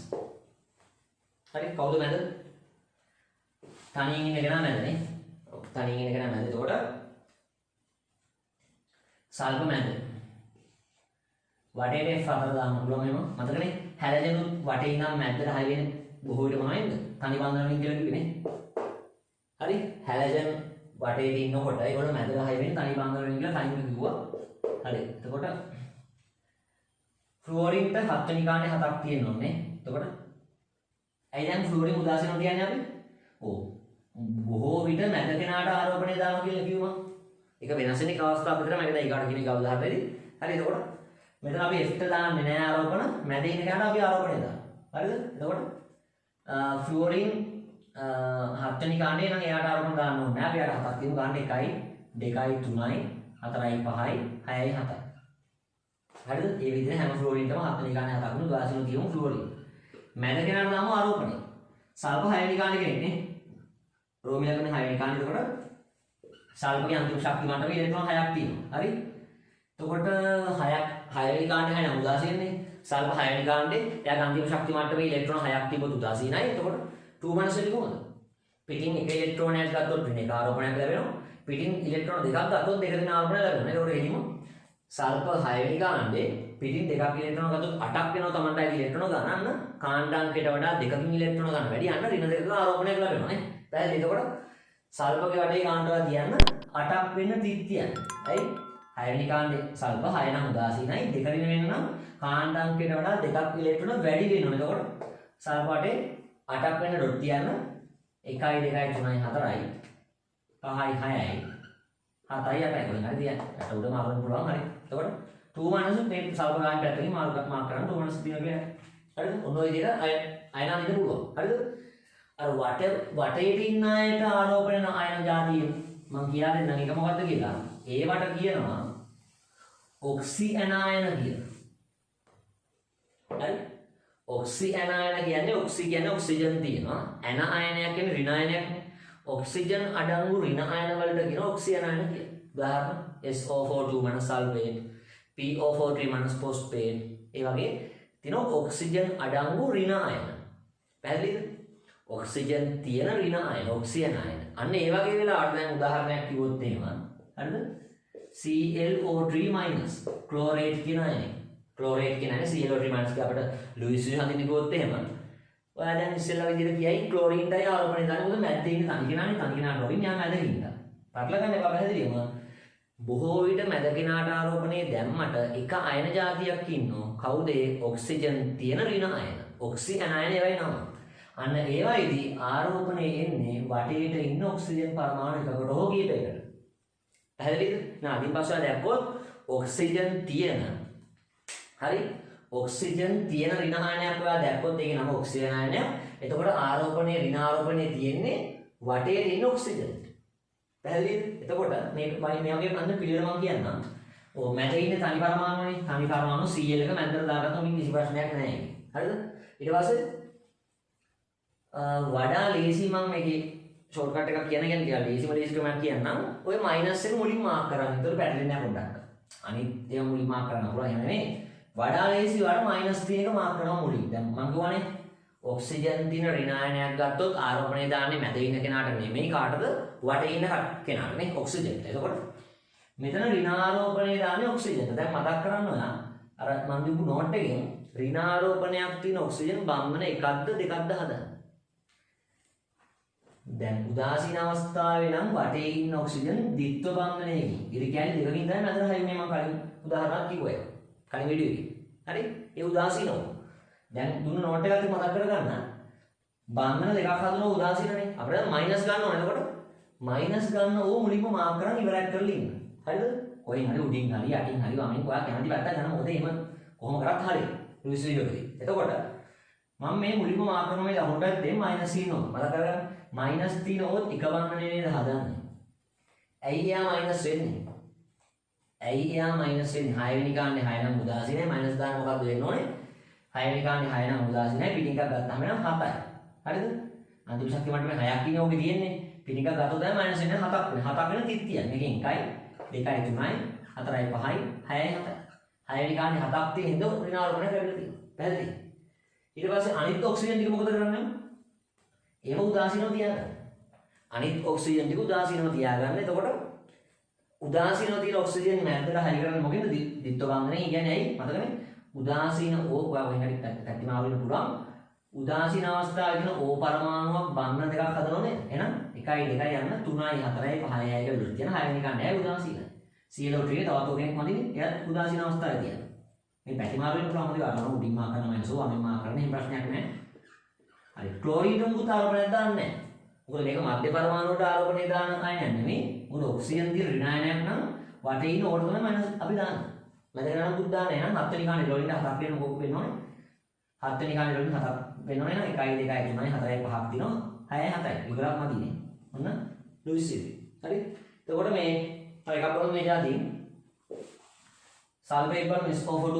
S1: හරි කවුද මැද? තනියෙන් ඉන්න කෙනා මැදනේ. තනියෙන් ඉන්න කෙනා මැද. එතකොට සල්ප මැද. වටේට F4 දාන්න පුළුවන් වෙනවා. මතකනේ? හැලජනුත් වටේ ඉඳන් මැද්දට හයි වෙන බොහෝ විට මොනවද? තනි බන්ධනවලින් කියලා කිව්වේ නේ. හරි? හැලජන් වටේට ඉන්නකොට ඒගොල්ලෝ මැදට හයි වෙන තනි බන්ධනවලින් කියලා ටයිම් එක කිව්වා. හරි. එතකොට ෆ්ලෝරින්ට 7 වෙනි ගානේ 7ක් තියෙන්න ඕනේ. එතකොට ඇයි දැන් ෆ්ලෝරින් උදාසීනව කියන්නේ අපි? ඔව්. බොහෝ විට මැද කෙනාට ආරෝපණය දානවා කියලා කිව්වා. ඒක වෙනස් වෙන එක අවස්ථාවක් විතර මම දැන් ඊගාට කියන එක උදාහරණෙදී. හරි. එතකොට මෙතන අපි F ට දාන්නේ නැහැ ආරෝපණ. මැද ඉන්න කෙනාට අපි ආරෝපණය දානවා. හරිද? එතකොට ෆ්ලෝරින් 7 වෙනි ගානේ නම් එයාට ආරෝපණ දාන්න ඕනේ නැහැ. අපි යාට 7ක් තියෙන ගානේ 1යි 2යි 3යි 4යි 5යි 6යි 7යි. හරිද? මේ විදිහට හැම ෆ්ලෝරින්ටම 7 වෙනි ගානේ 7ක් නු උදාසීන තියමු ෆ්ලෝරින්. මැද කෙනාට දාමු ආරෝපණය. සල්ප 6 වෙනි ගානේ කෙනෙක් නේ. රෝමිලකනේ 6 වෙනි ගානේ. එතකොට සල්පගේ අන්තිම ශක්ති මට්ටමේ ඉලෙක්ට්‍රෝන 6ක් තියෙනවා. හරි? එතකොට 6 වෙනි ගානේ 6 නම් උදාසීනනේ. සල්ප 6 වෙනි ගානේ එයාගේ අන්තිම ශක්ති මට්ටමේ ඉලෙක්ට්‍රෝන 6ක් තිබ්බොත් උදාසීනයි. එතකොට 2 - වෙන්නේ කොහොමද? පිටින් එක ඉලෙක්ට්‍රෝනයක් ගත්තොත් වෙන එක ආරෝපණයක් ලැබෙනවා. පිටින් ඉලෙක්ට්‍රෝන දෙකක් ගත්තොත් දෙක දෙන ආරෝපණය ලැබෙනවා. ඒකට එහිම සල්ප 6 වෙනි ගානේ පිටින් දෙකක් ඉලෙක්ට්‍රෝන ගත්තොත් 8ක් වෙනවා තමන්ට ඉලෙක්ට්‍රෝන ගණන් කාණ්ඩාංකයට වඩා දෙකකින් ඉලෙක්ට්‍රෝන ගන්න වැඩි යන්න ඍණ දෙකක ආරෝපණයක් ලැබෙනවා නේ. පැහැදිලිද? එතකොට සල්පගේ වටේ කාණ්ඩාව තියන්න 8ක් වෙන්න තිත් තියන්න. හරි? 6වෙනි කාණ්ඩේ සල්ප 6 නම් උදාසීනයි. 2 රින වෙන්න නම් කාණ්ඩ අංකයට වඩා දෙකක් ඉලෙක්ට්‍රෝන වැඩි වෙන්න ඕනේ. එතකොට සල්පටේ 8ක් වෙන්න ඩොට් තියන්න 1 2 3 4යි 5යි 6යි 7යි 8යි කොහෙන් හරි තියන්න. යට උඩ මාර්ක් කරන්න පුළුවන්. හරි. එතකොට 2 මයිනස් මේ සල්ප ගාන පැත්තකින් මාර්ක් කරන්න 2 මයිනස් තියෙනවා කියලා. හරිද? ඔන්න ඔය විදිහට අයන ඉන්න පුළුවන්. හරිද? අර වටේට ඉන්න අයට ආරෝපණය අයන જાතිය මම කියලා දෙන්නම්. ඒක මොකද්ද කියලා. ඒවට කියනවා ඔක්සි ඇනායන කියලා. හරි? ඔක්සි ඇනායන කියන්නේ ඔක්සි කියන්නේ ඔක්සිජන් තියෙනවා. ඇනායනයක් කියන්නේ ඍණායනයක් නේ. ඔක්සිජන් අඩංගු ඍණායන වලට කියන ඔක්සි ඇනායන කියලා. උදාහරණ SO4 සල්ෆේට්, PO4 ෆොස්ෆේට්. ඒ වගේ තියෙනවා ඔක්සිජන් අඩංගු ඍණායන. පැහැදිලිද? ඔක්සිජන් තියෙන ඍණායන, ඔක්සි ඇනායන. අන්න ඒ වගේ වෙලාවට දැන් උදාහරණයක් කිව්වොත් එහෙම හරිද? ClO3- ක්ලෝරේට් කියන අයනේ. ක්ලෝරේට් කියන අයනේ ClO3- අපිට ලුයිස් විදිහට හඳින්න කිව්වොත් එහෙම. ඔයා දැන් ඉස්සෙල්ලා විදිහට කියයි ක්ලෝරින්ටයි ආරෝපණය දාන්න. මොකද මැද්දේ ඉන්න තනි කෙනානේ තනි කෙනා ක්ලෝරින් යා මැද හින්දා. පටල ගන්න එපා පැහැදිලිවම. බොහෝ විට මැද කෙනාට ආරෝපණය දැම්මට එක අයන જાතියක් ඉන්නෝ. කවුද ඒ? ඔක්සිජන් තියෙන ඍණ අයන. ඔක්සි ඇනායන ඒවයි නම. අන්න ඒවයිදී ආරෝපණය එන්නේ වටේට ඉන්න ඔක්සිජන් පරමාණු එකකට හෝ කීපයකට. පැහැදිලිද? නාදින් පස්සේ දැක්කොත් ඔක්සිජන් තියෙන හරි ඔක්සිජන් තියෙන ඍණායනයක් ඔයා දැක්කොත් ඒකේ නම ඔක්සිජන් ආයනයක්. එතකොට ආරෝපණයේ ඍණාරෝපණයේ තියෙන්නේ වටේට ඉන්න ඔක්සිජන්. පැහැදිලිද? එතකොට මේ වගේ අන්න පිළිවෙල මම කියන්නම්. ඔය මැද ඉන්නේ තනි පරමාණුනේ. තනි පරමාණු Cl එක මැදට දාගත්තොත් කිසි ප්‍රශ්නයක් නැහැ. හරිද? ඊට පස්සේ වඩා ලේසි මම මේකේ ෂෝට්කට් එකක් කියන එක ටිකක් ලේසි ක්‍රමයක් කියන්නම්. ඔය මයිනස් එක මුලින් මාක් කරන්න. ඒතර පැටලෙන්නේ නැහැ පොඩ්ඩක්. අනිත් ඒවා මුලින් මාක් කරන්න පුළුවන්. එහෙම නෙමෙයි. වඩා ලේසි වල මයිනස් 3 එක මාක් කරනවා මුලින්. දැන් මම කියවනේ ඔක්සිජන් තියෙන ඍණායනයක් ගත්තොත් ආරෝපණය දාන්නේ මැද ඉන්න කෙනාට නෙමෙයි කාටද? වටේ ඉන්න කෙනාට නේ ඔක්සිජන්. එතකොට මෙතන ඍණාරෝපණය දාන්නේ ඔක්සිජන්. දැන් මතක් කරන්න ඕන අර මම දීපු නෝට් එකෙන් ඍණාරෝපණයක් තියෙන ඔක්සිජන් බම්මන එකක්ද දෙකක්ද හදන්න. දැන් උදාසීන අවස්ථාවේ නම් වටේ ඉන්න ඔක්සිජන් ද්විත්ව බන්ධනයකින්. ඉතින් කියන්නේ දෙකකින් තමයි මැදට හැවෙන්නේ. මම කලින් උදාහරණයක් කිව්වා ඒක. කලින් වීඩියෝ එකේ. හරි? ඒ උදාසීනව. දැන් දුන්න නෝට් එකත් මතක් කරගන්න. බන්ධන දෙකක් හදනවා උදාසීනනේ. අපිට මයිනස් ගන්න ඕනේ. එතකොට මයිනස් ගන්න ඕ මුලින්ම මාක් කරන් ඉවරයක් කරලා ඉන්න. හරිද? කොහෙන් හරි උඩින් හරි යටින් හරි වමෙන් ඔයා කැමති පැත්තක් ගන්න. මොකද එහෙම කොහොම කරත් හරියි. ලුයිස් වීඩියෝකදී. එතකොට මම මේ මුලින්ම මාක් කරන මේ ලකුණු පැත්තේ මයිනස් ඉන්නවා. මතක කරගන්න. මයිනස් තියනොත් එක බන්ධනේ නේද හදන්නේ. ඇයි එයා මයිනස් වෙන්නේ? ඇයි එයා මයිනස් වෙන්නේ? 6 වෙනි කාණ්ඩේ 6 නම් උදාසීනයි මයිනස් දාන්න මොකක්ද වෙන්න ඕනේ? 6 වෙනි කාණ්ඩේ 6 නම් උදාසීනයි පිටින් එකක් ගත්තාම නම් 7යි. හරිද? අන්තිම ශක්තිය මට්ටමේ 6ක් ඉන්නේ ඕකේ තියෙන්නේ. පිටින් එකක් ගත්තොත් තමයි මයිනස් වෙන්නේ 7ක් වෙන්නේ. 7ක් වෙන 30යි. මේකෙන් 1යි 2යි 3යි 4යි 5යි 6යි 7යි. 6 වෙනි කාණ්ඩේ 7ක් තියෙන හින්දා ඍණාරෝපණය කරලා තියෙනවා. පැහැදිලි? ඊට පස්සේ අනිත් ඔක්සිජන් ටික මොකද කරන්නේ? ඒව උදාසීනව තියාගන්න. අනිත් ඔක්සිජන් ටික උදාසීනව තියාගන්න. එතකොට උදාසීනව තියෙන ඔක්සිජන් මැද්දට හයි කරන්නේ මොකෙන්ද? ද්විත්ව බන්ධනය. කියන්නේ ඇයි? මතකනේ? උදාසීන O ඔයා වෙන හරි පැතිමාව වෙන්න පුළුවන්. උදාසීන අවස්ථාවේ තියෙන O පරමාණුවක් බන්ධන දෙකක් හදනෝනේ. එහෙනම් 1යි 2යි යන්න 3යි 4යි 5යි 6යි කියලා තියෙන 6 වෙනි කාණ්ඩය උදාසීන. ClO3 තවත් ඔකෙක් මදිනේ. එයාත් උදාසීන අවස්ථාවේ තියෙනවා. මේ පැතිමාව වෙන්න පුළුවන්. මොකද අරම උඩින් මාක් කරන මයිනස් O වමෙන් මාක් කරන එහෙම ප්‍රශ්නයක් නැහැ. හරි ක්ලෝරින් උඹට ආරෝපණයක් දාන්නේ නැහැ. මොකද මේක මධ්‍ය පරමාණුවට ආරෝපණය දාන අයනයක් නෙමෙයි. මොකද ඔක්සිජන් තියෙන ඍණායනයක් නම් වටේ ඉන්න ඕට තමයි මයිනස් අපි දාන්නේ. මැද ගණන් බුද්ධ දාන්නේ නම් 7 වෙනි කාණ්ඩේ ක්ලෝරින් 7ක් වෙන මොකක් වෙන්න ඕනේ? 7 වෙනි කාණ්ඩේ ක්ලෝරින් 7ක් වෙන්න ඕනේ නම් 1යි 2යි 3යි 4යි 5ක් දිනවා 6යි 7යි. විග්‍රහයක් මදිනේ. ඔන්න ලුයිස් ඉතිරි. හරි? එතකොට මේ තව එකක් බලමු මේ જાතියින්. සල්ෆේට් බලමු SO4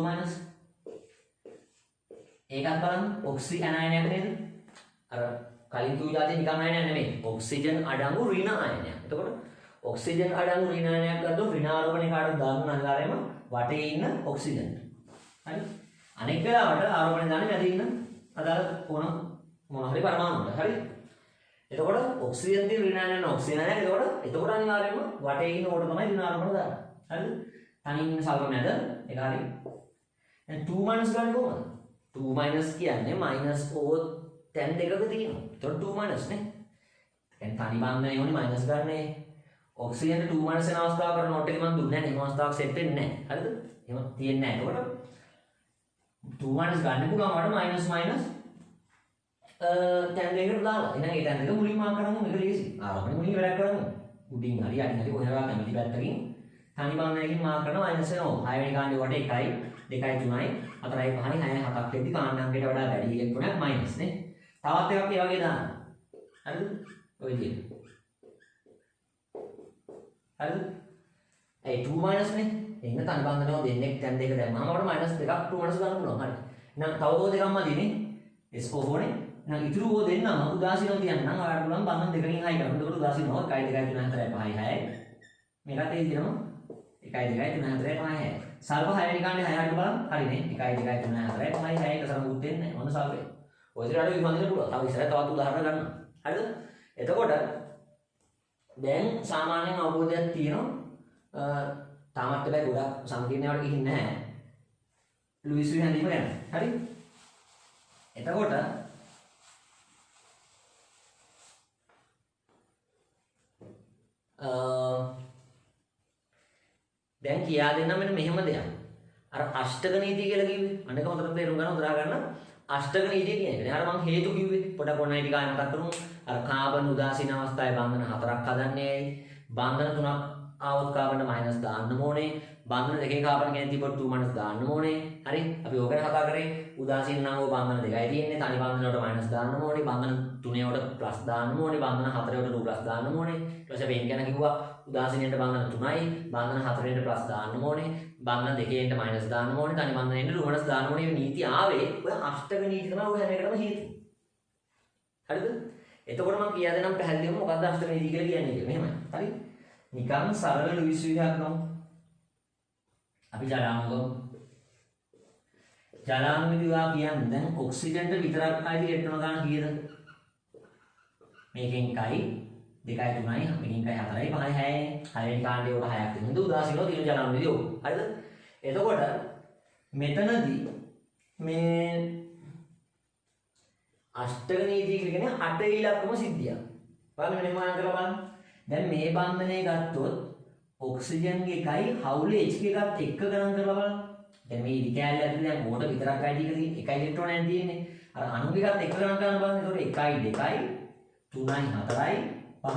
S1: ඒකත් බලන්න ඔක්සි ඇනායනයක් නේද? අර කලින් කිව්ව જાතිය නිකම් ආයනයක් නෙමෙයි. ඔක්සිජන් අඩංගු ඍණ ආයනයක්. එතකොට ඔක්සිජන් අඩංගු ඍණ ආයනයක් ගත්තොත් ඍණාරෝපණය කාටද දාන්න අනිවාර්යයෙන්ම වටේ ඉන්න ඔක්සිජන්. හරි? අනෙක් වෙලාවට ආරෝපණය දාන්නේ මැද ඉන්න අදාළ මොන හරි පරමාණුවකට. හරි? එතකොට ඔක්සිජන් තියෙන ඍණ ආයනයක් ඔක්සිජන් ආයනයක්. එතකොට අනිවාර්යයෙන්ම වටේ ඉන්න ඕට තමයි ඍණාරෝපණ දාන්නේ. හරිද? තනින් ඉන්න සල්ෆර් මැද ඒක හරි. දැන් 2 මයිනස් ගන්න කොහොමද? 2 මයිනස් කියන්නේ මයිනස් O තැන් දෙකක තියෙනවා. එතකොට 2 මයිනස් නේ. දැන් තනි බන්ධනය ඕනේ මයිනස් ගන්නනේ. ඔක්සිජන් 2 මයිනස් වෙන අවස්ථාවකට නෝට් එක මම දුන්නේ නැහැ. මේ අවස්ථාවක් සෙට් වෙන්නේ නැහැ. හරිද? එහෙම තියෙන්නේ නැහැ. එතකොට 2 මයිනස් ගන්න පුළුවන් වඩ මයිනස් තැන් දෙකකට දාලා. එහෙනම් ඒ තැන් දෙක මුලින්ම මාක් කරගන්න මේක ලේසි. ආරම්භයේ මුලින් වැඩක් කරන්න. උඩින් හරි යටින් හරි කොහෙවත් කැමති පැත්තකින් තනි බන්ධනයකින් මාක් කරනවා මයිනස් වෙනවා. 6 වෙනි කාණ්ඩේ කොට 1යි 2යි 3යි 4යි 5යි 6යි 7ක් වෙද්දි කාණ්ඩ අංකයට වඩා වැඩි ඉලෙක්ට්‍රෝනයක් මයිනස් නේ. තවත් එකක් ඒ වගේ දාන්න. හරිද? ඔය විදිහට. හරිද? ඒ 2 මයිනස් නේ. එන්න තනි බන්ධනව දෙන්නෙක් තැන් දෙක දැම්මම අපිට මයිනස් දෙකක් 2 මයිනස් ගන්න පුළුවන්. හරි. එහෙනම් තව ඕ දෙකක්ම දිනේ. S44 නේ. එහෙනම් ඉතුරු ඕ දෙන්නම උදාසීනව තියන්නම්. ඔයාලට පුළුවන් බන්ධන දෙකකින් හයි කරන්න. එතකොට උදාසීනව 1 2 3 4 5 6යි. මේකත් ඒ විදිහම 1 2 3 4 5 6යි. සල්ප 6 වෙනි කාණ්ඩේ 6 අඩු බලන්න. හරිනේ. 1 2 3 4 5 6 එක සම මුත් වෙන්නේ නැහැ. මොන සල්පේ. ඔය විදිහට අඩු විමන්දින්න පුළුවන්. තව ඉස්සරහ තවත් උදාහරණ ගන්න. හරිද? එතකොට දැන් සාමාන්‍යයෙන් අවබෝධයක් තියෙනවා. තාමත් හැබැයි ගොඩක් සංකීර්ණවට ගිහින් නැහැ. ලුයිස් වී හැඳීම ගැන. හරි? එතකොට දැන් කියා දෙන්නම් මෙන්න මෙහෙම දෙයක්. අර අෂ්ටක නීතිය කියලා කිව්වේ. අනේක හොඳට තේරුම් ගන්න උදා ගන්න. අෂ්ටක නීතිය කියන්නේ. අර මම හේතු කිව්වේ. පොඩක් ඔන්නයි ටික ආයෙ මතක් කරමු. අර කාබන් උදාසීන අවස්ථාවේ බන්ධන 4ක් හදන්නේ ඇයි? බන්ධන 3ක් ආවොත් කාබන්ට මයිනස් දාන්න ඕනේ. බන්ධන දෙකේ කාබන් කෙනෙක් තිබ්බොත් 2 මයිනස් දාන්න ඕනේ. හරි? අපි ඕක ගැන කතා කරේ. උදාසීන නම් ඕ බන්ධන දෙකයි තියෙන්නේ. තනි බන්ධන වලට මයිනස් දාන්න ඕනේ. බන්ධන 3 වලට ප්ලස් දාන්න ඕනේ. බන්ධන 4 වලට 2 ප්ලස් දාන්න ඕනේ. ඊට පස්සේ වෙන් ගැන කිව්වා. උදාසීනෙන්ට බන්ධන 3යි. බන්ධන 4ෙන්ට ප්ලස් දාන්න ඕනේ. බන්ධන දෙකේන්ට මයිනස් දාන්න ඕනේ. තනි බන්ධනෙන්ට 2 මයිනස් දාන්න ඕනේ. මේ නීති ආවේ ඔය අෂ්ටක නීති තමයි ඔය හැම එකටම හේතුව. හරිද? එතකොට මම කියා දෙනම් පැහැදිලිවම මොකක්ද අෂ්ටක නීති කියලා කියන්නේ කියලා. මෙහෙමයි. හරි? නිකන් සරල ලුයිස් විදිහක් ගමු. අපි ජලාංගම ජලාංග විදිහා කියන්නේ දැන් ඔක්සිජන්ට විතරක් ආයි ඉලෙක්ට්‍රෝන ගන්න කීයද? මේකෙන් 1යි 2යි 3යි මේකෙන් 1යි 4යි 5යි 6යි 6 වෙනි කාණ්ඩේ වල 6ක් තියෙනවා. උදාසීනව තියෙන ජලාංග විදිහ ඕක. හරිද? එතකොට මෙතනදී මේ අෂ්ටක නීතිය කියන්නේ 8 ඉලක්කම සිද්ධියක්. බලන්න මෙන්න මාන කරලා බලන්න. දැන් මේ බන්ධනය ගත්තොත් ඔක්සිජන්ගේ එකයි හවුලේ H එකත් එක්ක ගණන් කරලා බලන්න. දැන් මේ ඉදි කැලේ ඇතුලේ දැන් මොකට විතරක් අයිටි එක තියෙන්නේ. එකයි ඉලෙක්ට්‍රෝනයක් තියෙන්නේ. අර අණුකෙකත් එක්ක ගණන් කරන්න බලන්න. ඒකට 1යි 2යි 3යි 4යි 5යි 6යි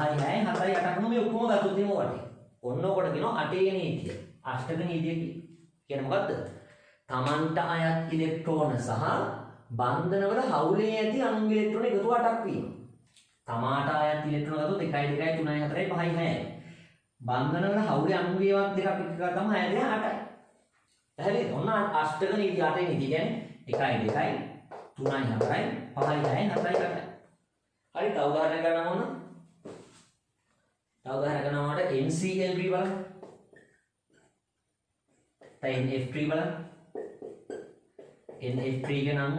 S1: 7යි 8යි මේ ඔක්කොම ගත්තොත් එimhe වටේ. ඔන්න ඔකට කියනවා අටේ නීතිය. අෂ්ටක නීතිය කියන්නේ මොකද්ද? තමන්ට අයත් ඉලෙක්ට්‍රෝන සහ බන්ධනවල හවුලේ ඇති අණු ඉලෙක්ට්‍රෝන එකතු 8ක් වීම. තමාට අයත් ඉලෙක්ට්‍රෝන ගත්තොත් 1යි 2යි 3යි 4යි 5යි 6යි. බන්ධනවල හවුලේ අණු වේවත් දෙකක් එක ගත්තම 6 2 8යි. හරිද? ඔන්න අෂ්ටක නීතිය අටේ නීතිය කියන්නේ 1යි 2යි 3යි 4යි 5යි 6යි 7යි 8යි. හරි තව උදාහරණයක් ගන්න ඕන. තව උදාහරණයක් ගන්නවට NCl3 බලන්න. NF3 බලන්න. NF3 එක නම්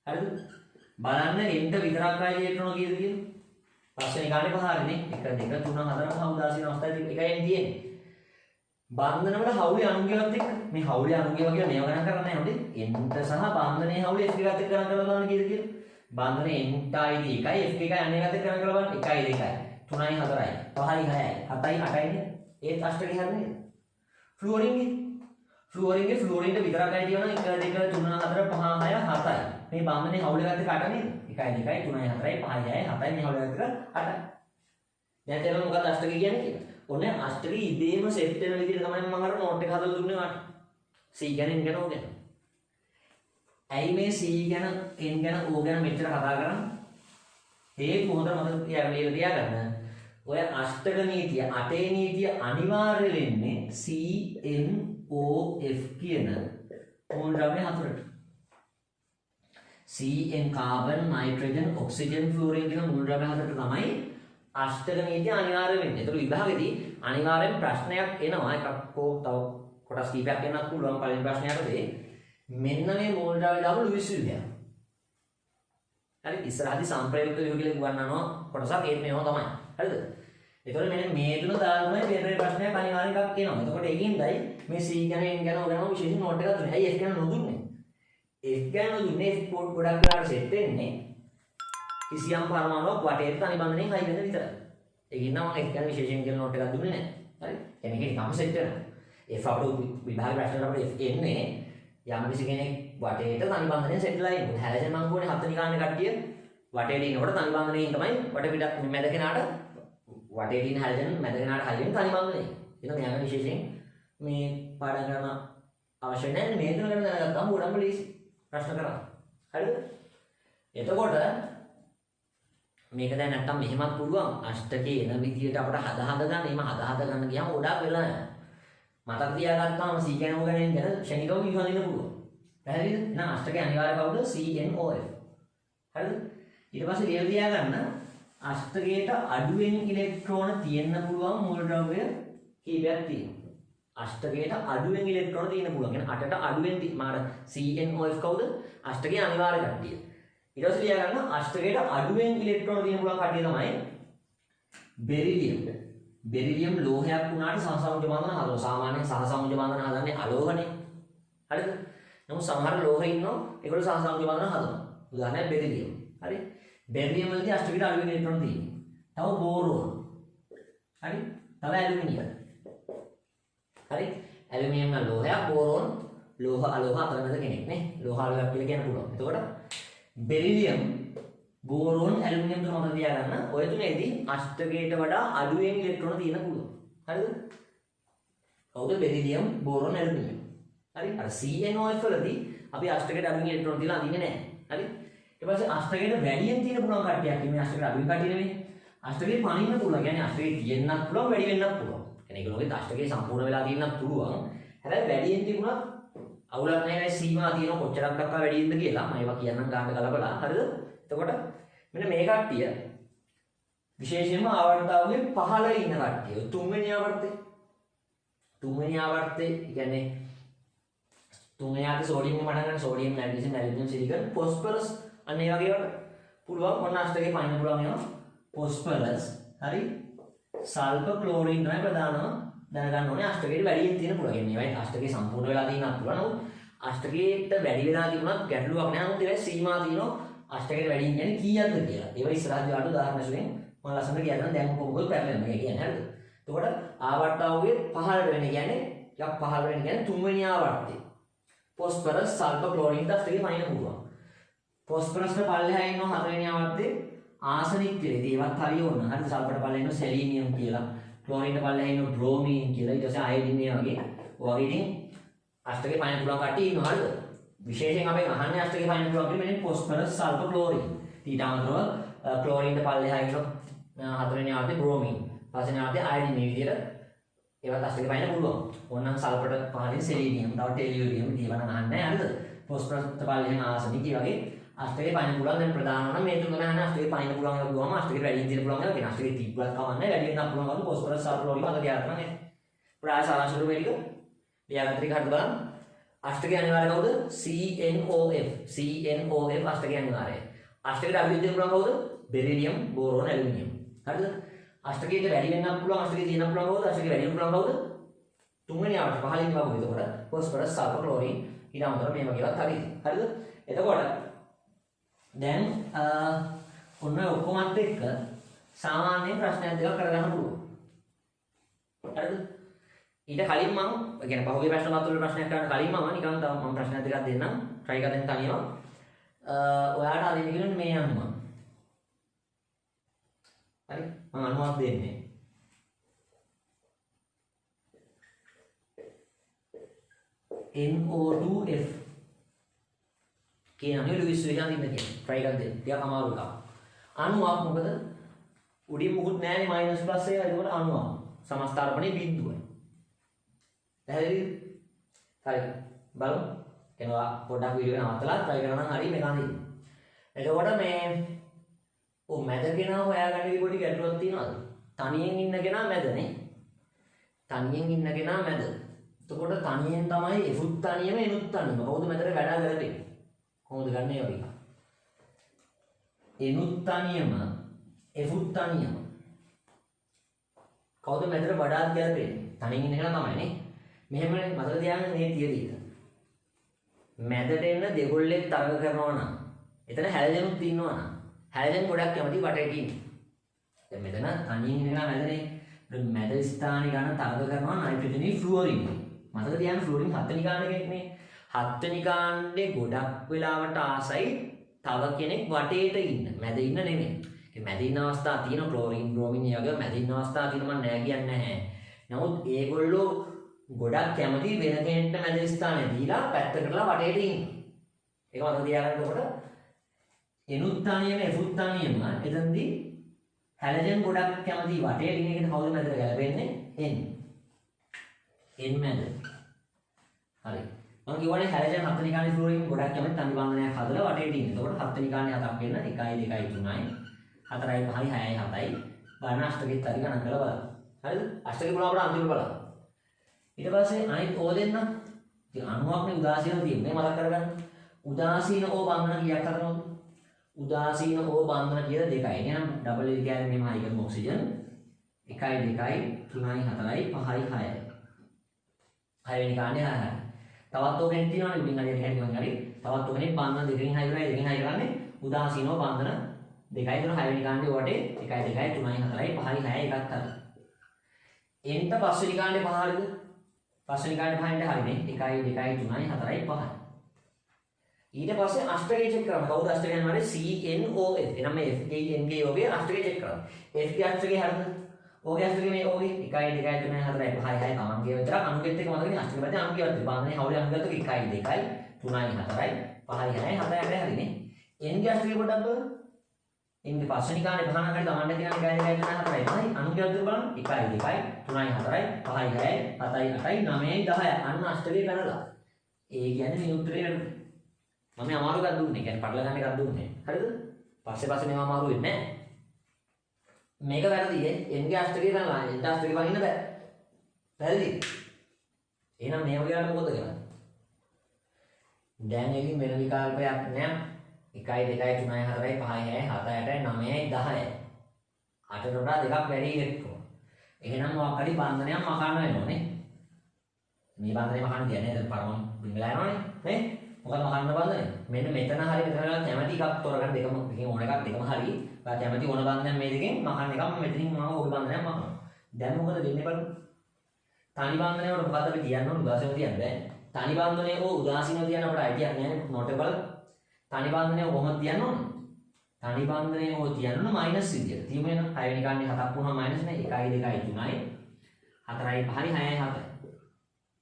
S1: හරිද? බලන්න එන්ට විතරක් ආයි ඉලෙක්ට්‍රෝන කීයද කියලා. පස්වෙනි කාණේ 5 හරිනේ. 1 2 3 4 5 උදාසීන අවස්ථාවේ එකයි තියෙන්නේ. බන්ධනවල හවුලේ අණුගේවත් එක්ක මේ හවුලේ අණුගේ වගේ මේව ගණන් කරන්නේ නැහැ හොඳේ. එන්ට සහ බන්ධනයේ හවුලේ F එකත් එක්ක ගණන් කරලා බලන්න කීයද කියලා. බන්ධනේ එන්ටයි 1යි F එකයි අනේකත් එක්ක ගණන් කරලා බලන්න 1යි 2යි 3යි 4යි 5යි 6යි 7යි 8යි නේ. ඒත් අෂ්ටකේ හරිනේ. ෆ්ලුවරින්ගේ ෆ්ලුවරින්ට විතරක් ආයි තියෙනවා 1 2 3 4 5 6 7යි. මේ බන්ධනේ හවුලේ ගත්ත 8 නේද? 1යි 2යි 3යි 4යි 5යි 6යි 7යි මේ හවුලේ ගත්ත 8යි. දැන් තේරෙනවද මොකක්ද අෂ්ටකේ කියන්නේ කියලා? ඔන්න අෂ්ටකේ ඉබේම සෙට් වෙන විදිහට තමයි මම අර නෝට් එක හදලා දුන්නේ වාට. C ගැන N ගැන O ගැන. ඇයි මේ C ගැන N ගැන O ගැන මෙච්චර කතා කරන්නේ? හේතු හොඳ මතක තියාගන්න. ඔය අෂ්ටක නීතිය, අටේ නීතිය අනිවාර්ය වෙන්නේ CNOF කියන මූල ද්‍රව්‍ය හතරට. CN carbon, nitrogen, oxygen, fluorine කියන මූල ද්‍රව්‍ය හතරට තමයි අෂ්ටක නීතිය අනිවාර්ය වෙන්නේ. ඒතර විභාගෙදී අනිවාර්යෙන් ප්‍රශ්නයක් එනවා. එකක් හෝ තව කොටස් කීපයක් එන්නත් පුළුවන්. පළවෙනි ප්‍රශ්නයටදී මෙන්න මේ මූල ද්‍රව්‍ය දාපු ලුයිස් විදිය. හරි ඉස්සරහදී සම්ප්‍රයුක්ත ව්‍යුහ කියලා ගන්නනවා කොටසක් ඒත් මේව තමයි. හරිද? ඒතකොට මෙන්න මේ තුන දාලා තමයි පේපරේ ප්‍රශ්නයක් අනිවාර්ය එකක් එනවා. එතකොට ඒකින්දයි මේ C ගැන N ගැන O ගැන විශේෂ නෝට් එකක් දුන්නේ. ඇයි F ගැන නොදුන්නේ? F ගන්න දුන්නේ F ගොඩක් වෙලාවට සෙට් වෙන්නේ කිසියම් පරමාණුවක් වටේට තනි බන්ධනයෙන් හයි වෙන විතරයි. ඒකින් නම් F ගන්න විශේෂයෙන් කියලා නෝට් එකක් දුන්නේ නැහැ. හරි. එන්නේ නිකම්ම සෙට් වෙනවා. F අපිට විභාග ප්‍රශ්න වලට F එන්නේ යම් කිසි කෙනෙක් වටේට තනි බන්ධනයෙන් සෙට්ලා ඉන්නේ. හැලෙන් මං කියන්නේ 7 ගානේ කට්ටිය වටේට ඉන්නකොට තනි බන්ධනයෙන් තමයි වටේ පිටක් මැද කෙනාට වටේට ඉන්න හැලෙන් මැද කෙනාට හයියෙන් තනි බන්ධනයෙන්. එහෙනම් මෙයාගේ විශේෂයෙන් මේ පාඩම් කරන අවශ්‍ය නැහැ. මේ තුන ගැන දැනගත්තාම උඩම්ම ලීසි ප්‍රශ්න කරා. හරිද? එතකොට මේක දැන් නැත්තම් මෙහෙමත් පුළුවන් අෂ්ටකේ එන විදියට අපිට හද ගන්න. එහෙම හද ගන්න ගියාම ගොඩාක් වෙලා යනවා. මතක තියාගත්තාම C ගැන ඕගනේ ගැන ශනිකව විශ්වාසින්න පුළුවන්. පැහැදිලිද? එහෙනම් අෂ්ටකේ අනිවාර්ය කවුද? CNOF. හරිද? ඊට පස්සේ ලියලා තියාගන්න අෂ්ටකයට අඩුවෙන් ඉලෙක්ට්‍රෝන තියෙන්න පුළුවන් මූලද්‍රව්‍ය කීපයක් තියෙනවා. අෂ්ටකයට අඩුවෙන් ඉලෙක්ට්‍රෝන තියෙන්න පුළුවන්. කියන්නේ 8ට අඩුවෙන් මාර CNOF කවුද? අෂ්ටකයේ අනිවාර්ය කට්ටිය. ඊට පස්සේ ලියාගන්න අෂ්ටකයට අඩුවෙන් ඉලෙක්ට්‍රෝන තියෙන්න පුළුවන් කට්ටිය තමයි බෙරිලියම්. බෙරිලියම් ලෝහයක් වුණාට සහසමුජ බන්ධන හදනවා. සාමාන්‍යයෙන් සහසමුජ බන්ධන හදන්නේ අලෝහනේ. හරිද? නමුත් සමහර ලෝහ ඉන්නවා ඒගොල්ලෝ සහසමුජ බන්ධන හදනවා. උදාහරණයක් බෙරිලියම්. හරි? බෙරිලියම් වලදී අෂ්ටකයට අඩුවෙන් ඉලෙක්ට්‍රෝන තියෙනවා. තව බෝරෝන. හරි? තව ඇලුමිනියම්. හරි? ඇලුමිනියම් නම් ලෝහයක්, බෝරෝන ලෝහ අලෝහ අතරමැද කෙනෙක් නේ. ලෝහ අලෝහයක් කියලා කියන්න පුළුවන්. එතකොට බෙරිලියම් බෝරෝන් ඇලුමිනියම් තුන මතක තියාගන්න. ඔය තුනේදී අෂ්ටකයට වඩා අඩුවෙන් ඉලෙක්ට්‍රෝන තියෙන්න පුළුවන්. හරිද? කවුද බෙරිලියම් බෝරෝන් ඇලුමිනියම්. හරි? අර CNOF වලදී අපි අෂ්ටකයට අඩුවෙන් ඉලෙක්ට්‍රෝන තියලා අඳින්නේ නැහැ. හරි? ඊට පස්සේ අෂ්ටකයට වැඩියෙන් තියෙන පුළුවන් කට්ටියක් ඉන්නේ අෂ්ටකයට අඩුවෙන් කට්ටිය නෙමෙයි. අෂ්ටකේ පණින්න පුළුවන්. කියන්නේ අෂ්ටකේ තියෙන්නත් පුළුවන් වැඩි වෙන්නත් පුළුවන්. කියන්නේ ඒගොල්ලෝගේ අෂ්ටකේ සම්පූර්ණ වෙලා තියෙන්නත් පුළුවන්. හැබැයි වැඩියෙන් තිබුණත් අවුලක් නැහැ. සීමා තියෙන කොච්චරක් දක්වා වැඩියෙන්ද කියලා මම ඒවා කියන්නම් ගන්න කලබලා. හරිද? එතකොට මෙන්න මේ කට්ටිය විශේෂයෙන්ම ආවර්තාවගේ 15 ඉන්න කට්ටිය. තුන්වෙනි ආවර්තේ. තුන්වෙනි ආවර්තේ කියන්නේ තුන්වෙනි ආවර්තේ සෝඩියම් මඩ ගන්න sodium magnesium aluminium silicon phosphorus අන්න ඒ වගේ ඒවා පුළුවන්. ඔන්න අෂ්ටකේ පයින්න පුළුවන් ඒවා. ෆොස්ෆරස් හරි සල්ෆර් ක්ලෝරින් තමයි ප්‍රධානම දැනගන්න ඕනේ. අෂ්ටකයට වැඩියෙන් තියෙන පුළුවන්. කියන්නේ ඒවයි අෂ්ටකේ සම්පූර්ණ වෙලා තියෙනත් පුළුවන්. නමුත් අෂ්ටකයට වැඩි වෙලා තිබුණත් ගැටලුවක් නැහැ. නමුත් ඒවයි සීමා තියෙනවා. අෂ්ටකයට වැඩි කියන්නේ කීයක්ද කියලා. ඒව ඉස්සරහදී ආඩු උදාහරණ වශයෙන් මම ලස්සනට කියන්නම්. දැන් කොහොමද පැටලෙන්නේ කියන්නේ හරිද? එතකොට ආවර්තාවගේ 15 වෙනි කියන්නේ යක් 15 වෙනි කියන්නේ තුන්වෙනි ආවර්තය. ෆොස්ෆරස් සල්ෆර් ක්ලෝරින් අෂ්ටකේ පයින්න පුළුවන්. ෆොස්ෆරස්ට පල්ලෙහා ඉන්නවා 4 වෙනි ආවර්තයේ ආසනික් කියලා. ඉතින් ඒවත් හරිය ඕන. හරිද? සල්ෆර්ට පල්ලෙහා ඉන්නවා සෙලීනියම් කියලා. ක්ලෝරින්ට පල්ලෙහා ඉන්නවා බ්‍රෝමීන් කියලා. ඊට පස්සේ අයඩින් මේ වගේ. ඔය වගේ ඉතින් අෂ්ටකේ පයින්න පුළුවන් කට්ටිය ඉන්නවා. හරිද? විශේෂයෙන් අපි අහන්නේ අෂ්ටකේ පයින්න පුළුවන් කියන්නේ මෙන්න ෆොස්ෆරස් සල්ෆර් ක්ලෝරින්. ඊට අමතරව ක්ලෝරින්ට පල්ලෙහා ඉන්නවා 4 වෙනි ආවර්තයේ බ්‍රෝමීන්. 5 වෙනි ආවර්තයේ අයඩින් මේ විදිහට ඒවත් අෂ්ටකේ පයින්න පුළුවන්. ඕනනම් සල්ෆර්ට පහලින් සෙලීනියම්, තව ටෙලියුරියම් ඒවා නම් අහන්නේ නැහැ. හරිද? ෆොස්ෆරස්ට පල්ලෙහා ආසනික් වගේ අෂ්ටකේ පයින්න පුළුවන්. දැන් ප්‍රධාන වුණා මේ තුන ගන්න අෂ්ටකේ පයින්න පුළුවන් කියලා කිව්වම අෂ්ටකේ වැඩි දින පුළුවන් කියලා කියන අෂ්ටකේ තිබ්බත් කවන්නේ වැඩි වෙනක් පුළුවන් වගේ ෆොස්ෆරස් සල්ෆර් ක්ලෝරින් වගේ තියාගන්න නේ. ප්‍රාය සාරාංශ රූපේ ටික ලියාගත්ත හරිද බලන්න. අෂ්ටකේ අනිවාර්ය කවුද? CNOF අෂ්ටකේ අනිවාර්යයි. අෂ්ටකයට අඩු වෙන්න පුළුවන් කවුද? Beryllium boron aluminium. හරිද? අෂ්ටකයට වැඩි වෙන්නත් පුළුවන් අෂ්ටකේ තියෙන්න පුළුවන් කවුද? අෂ්ටකේ වැඩි වෙන්න පුළුවන් කවුද? තුන්වෙනි ආවර්ත පහලින් වගේ. එතකොට ෆොස්ෆරස් සල්ෆර් ක්ලෝරින් ඊට අමතරව මේ වගේවත් හරිද? හරිද? එතකොට දැන් ඔන්න ඔක්කොමත් එක්ක සාමාන්‍ය ප්‍රශ්නයක් දෙකක් කරගන්න පුළුවන්. හරිද? ඊට කලින් මම කියන්නේ පහුගිය ප්‍රශ්න මාතෘකාවේ ප්‍රශ්නයක් කරන්න කලින් මම නිකන් තව මම ප්‍රශ්නයක් දෙකක් දෙන්නම්. try කරලා දෙන්න තනියම. ඔයාලට අදින්න කියන්නේ මේ අනුව. හරි? මම අනුවක් දෙන්නේ. NO2F කියන අනේ ලුයිස් විහාන් ඉන්න කියන්නේ. try කරලා දෙන්න. ටිකක් අමාරු එකක්. අණුවක් මොකද? උඩින් මුකුත් නැහැනේ මයිනස් ප්ලස් එක. ඒකට අණුවක්. සමස්ථාරපණේ බිඳුවයි. පැහැදිලිද? හරි. බලමු. එනවා පොඩ්ඩක් වීඩියෝ එක නවත්තලා try කරනවා හරි මේක අඳින්න. එතකොට මේ මැද කෙනා හොයාගන්න පොඩි ගැටලුවක් තියෙනවද? තනියෙන් ඉන්න කෙනා මැදනේ. තනියෙන් ඉන්න කෙනා මැද. එතකොට තනියෙන් තමයි එෆුත් තනියම එනුත් තනියම. කවුද මැදට වැඩ ගලපෙන්නේ? කොහොමද ගන්න ඒ වගේ? එනුත් තනියම එෆුත් තනියම. කවුද මැදට වඩාත් ගැලපෙන්නේ? තනියෙන් ඉන්න කෙනා තමයි නේ. මෙහෙමනේ මතක තියාගන්න මේ තියදී. මැදට එන්න දෙගොල්ලෙක් තරඟ කරනවා නම් එතන හැලජනුත් ඉන්නවා නම් හැලජන් ගොඩක් කැමති වටේට ඉන්නේ. දැන් මෙතන තනියෙන් ඉන්න කෙනා මැදනේ. මැද ස්ථානේ ගන්න තරඟ කරනවා නයිට්‍රජනි ෆ්ලුවරින්. මතක තියාගන්න ෆ්ලුවරින් 7 වෙනි කාණ්ඩ කෙනෙක්නේ. 7 වෙනි කාණ්ඩේ ගොඩක් වෙලාවට ආසයි තව කෙනෙක් වටේට ඉන්න. මැද ඉන්න නෙමෙයි. ඒ මැද ඉන්න අවස්ථා තියෙන ක්ලෝරින් බ්‍රෝමින් වගේ මැද ඉන්න අවස්ථා තියෙන මම නෑ කියන්නේ නැහැ. නමුත් ඒගොල්ලෝ ගොඩක් කැමති වෙන කෙනෙක්ට මැද ස්ථානේ දීලා පැත්තකටලා වටේට ඉන්න. ඒක මතක තියාගන්න. එතකොට එනුත් තනියම එෆුත් තනියම එතනදී හැලජන් ගොඩක් කැමති වටේට ඉන්න එකට කවුද මැදට ගැලපෙන්නේ? n. n මැද. හරි. මම කියවනේ හැලජන් 7 වෙනි කාණ්ඩේ ෆ්ලෝරින් ගොඩක් කැමති තනි බන්ධනයක් හදලා වටේට ඉන්න. එතකොට 7 වෙනි කාණ්ඩේ 7ක් වෙන්න 1 2 3යි 4යි 5යි 6යි 7යි ගණන අෂ්ටකෙත් හරි ගණන් කරලා බලන්න. හරිද? අෂ්ටකේ බලන්න අපිට අන්තිමට බලන්න. ඊට පස්සේ අනිත් ඕ දෙන්න. ඉතින් අණුවක්නේ උදාසීන තියෙන්නේ මතක් කරගන්න. උදාසීන ඕ බන්ධන කීයක් හදනවද? උදාසීන ඕ බන්ධන කියලා දෙකයි. එහෙනම් ඩබල් එක කියන්නේ මෙහෙම හයි කරමු ඔක්සිජන් 1 2 3යි 4යි 5යි 6යි. 6 වෙනි කාණ්ඩේ 6යි. තවත් ඕ කෙනෙක් තියෙනවනේ උඩින් හරියට හැටි මං හරි. තවත් ඕ කෙනෙක් බන්ධන දෙකකින් හයි කරලා දෙකකින් හයි කරන්නේ උදාසීන ඕ බන්ධන දෙකයි තුන 6 වෙනි කාණ්ඩේ වටේ 1 2 3යි 4යි 5යි 6යි එකක් හරි. එන්ට පස්වෙනි කාණ්ඩේ 5 හරිද? පස්වෙනි කාණ්ඩේ 5න්ට හරිනේ 1 2 3යි 4යි 5යි. ඊට පස්සේ අෂ්ටකය චෙක් කරන්න. කවුද අෂ්ටකය යනවානේ? CNOF. එහෙනම් මේ F ගේ N ගේ ඔගේ අෂ්ටකය චෙක් කරන්න. F ගේ අෂ්ටකය හරිද? ඔගේ අෂ්ටකය මේ ඔගේ 1 2 3 4යි 5යි 6යි තමන්ගේ විතර අනුගෙත් එක මතකනේ අෂ්ටකය පැත්තේ අනුගේ වත්තේ. බාන්නේ හවුලේ අනුගත්ත 1 2 3යි 4යි 5යි 6යි 7යි 8යි හරිනේ. N ගේ අෂ්ටකය පොඩ්ඩක් බලන්න. N ගේ පස්වෙනි කාණ්ඩේ පහන හරිය තමන්ට කියන්නේ 1 2 3 4යි 5යි අනුගේ වත්තේ බලන්න 1 2 3යි 4යි 5යි 6යි 7යි 8යි 9යි 10යි අන්න අෂ්ටකය ගණනලා. ඒ කියන්නේ මේ උත්තරේ මම අමාරු එකක් දුන්නේ. කියන්නේ පටල ගන්න එකක් දුන්නේ. හරිද? පස්සේ මේවා අමාරු වෙන්නේ නැහැ. මේක වැරදි. n ගේ අෂ්ටකය ගණනලා. n අෂ්ටකය වහින්න බෑ. වැරදි. එහෙනම් මේව ගියාට මොකද කරන්නේ? දැන් එකින් වෙන විකල්පයක් නැහැ. 1 2 3 4 5 6 7 8 9 10යි. 8ට වඩා දෙකක් වැඩි ඉලෙක්ට්‍රෝන. එහෙනම් මොකක් හරි බන්ධනයක් මකන්න වෙනෝනේ. මේ බන්ධනේ මකන්න තියන්නේ දැන් පරමාණු බිඳලා යනවනේ. නේ? මොකද මකන්න බන්ධනේ? මෙන්න මෙතන හරි මෙතන කැමැති එකක් තෝරගන්න දෙකම ඕන එකක් දෙකම හරි. ඔයා කැමැති ඕන බන්ධනයක් මේ දෙකෙන් මකන්න එකක් මෙතනින් මම ඕක බන්ධනයක් මකනවා. දැන් මොකද වෙන්නේ බලන්න. තනි බන්ධනය වල මොකද අපි කියන්න ඕන උදාසීනව තියන්න බෑ. තනි බන්ධනයේ ඕ උදාසීනව තියන්න අපිට අයිතියක් නැහැ නෝටබල්. තනි බන්ධනයේ කොහොමද තියන්න ඕන? තනි බන්ධනයේ ඕ තියන්න ඕන මයිනස් විදියට. තියමු එන 6 වෙනි කාණ්ඩේ 7ක් වුණා මයිනස් නේ 1 2 3යි 4යි 5යි 6යි 7යි.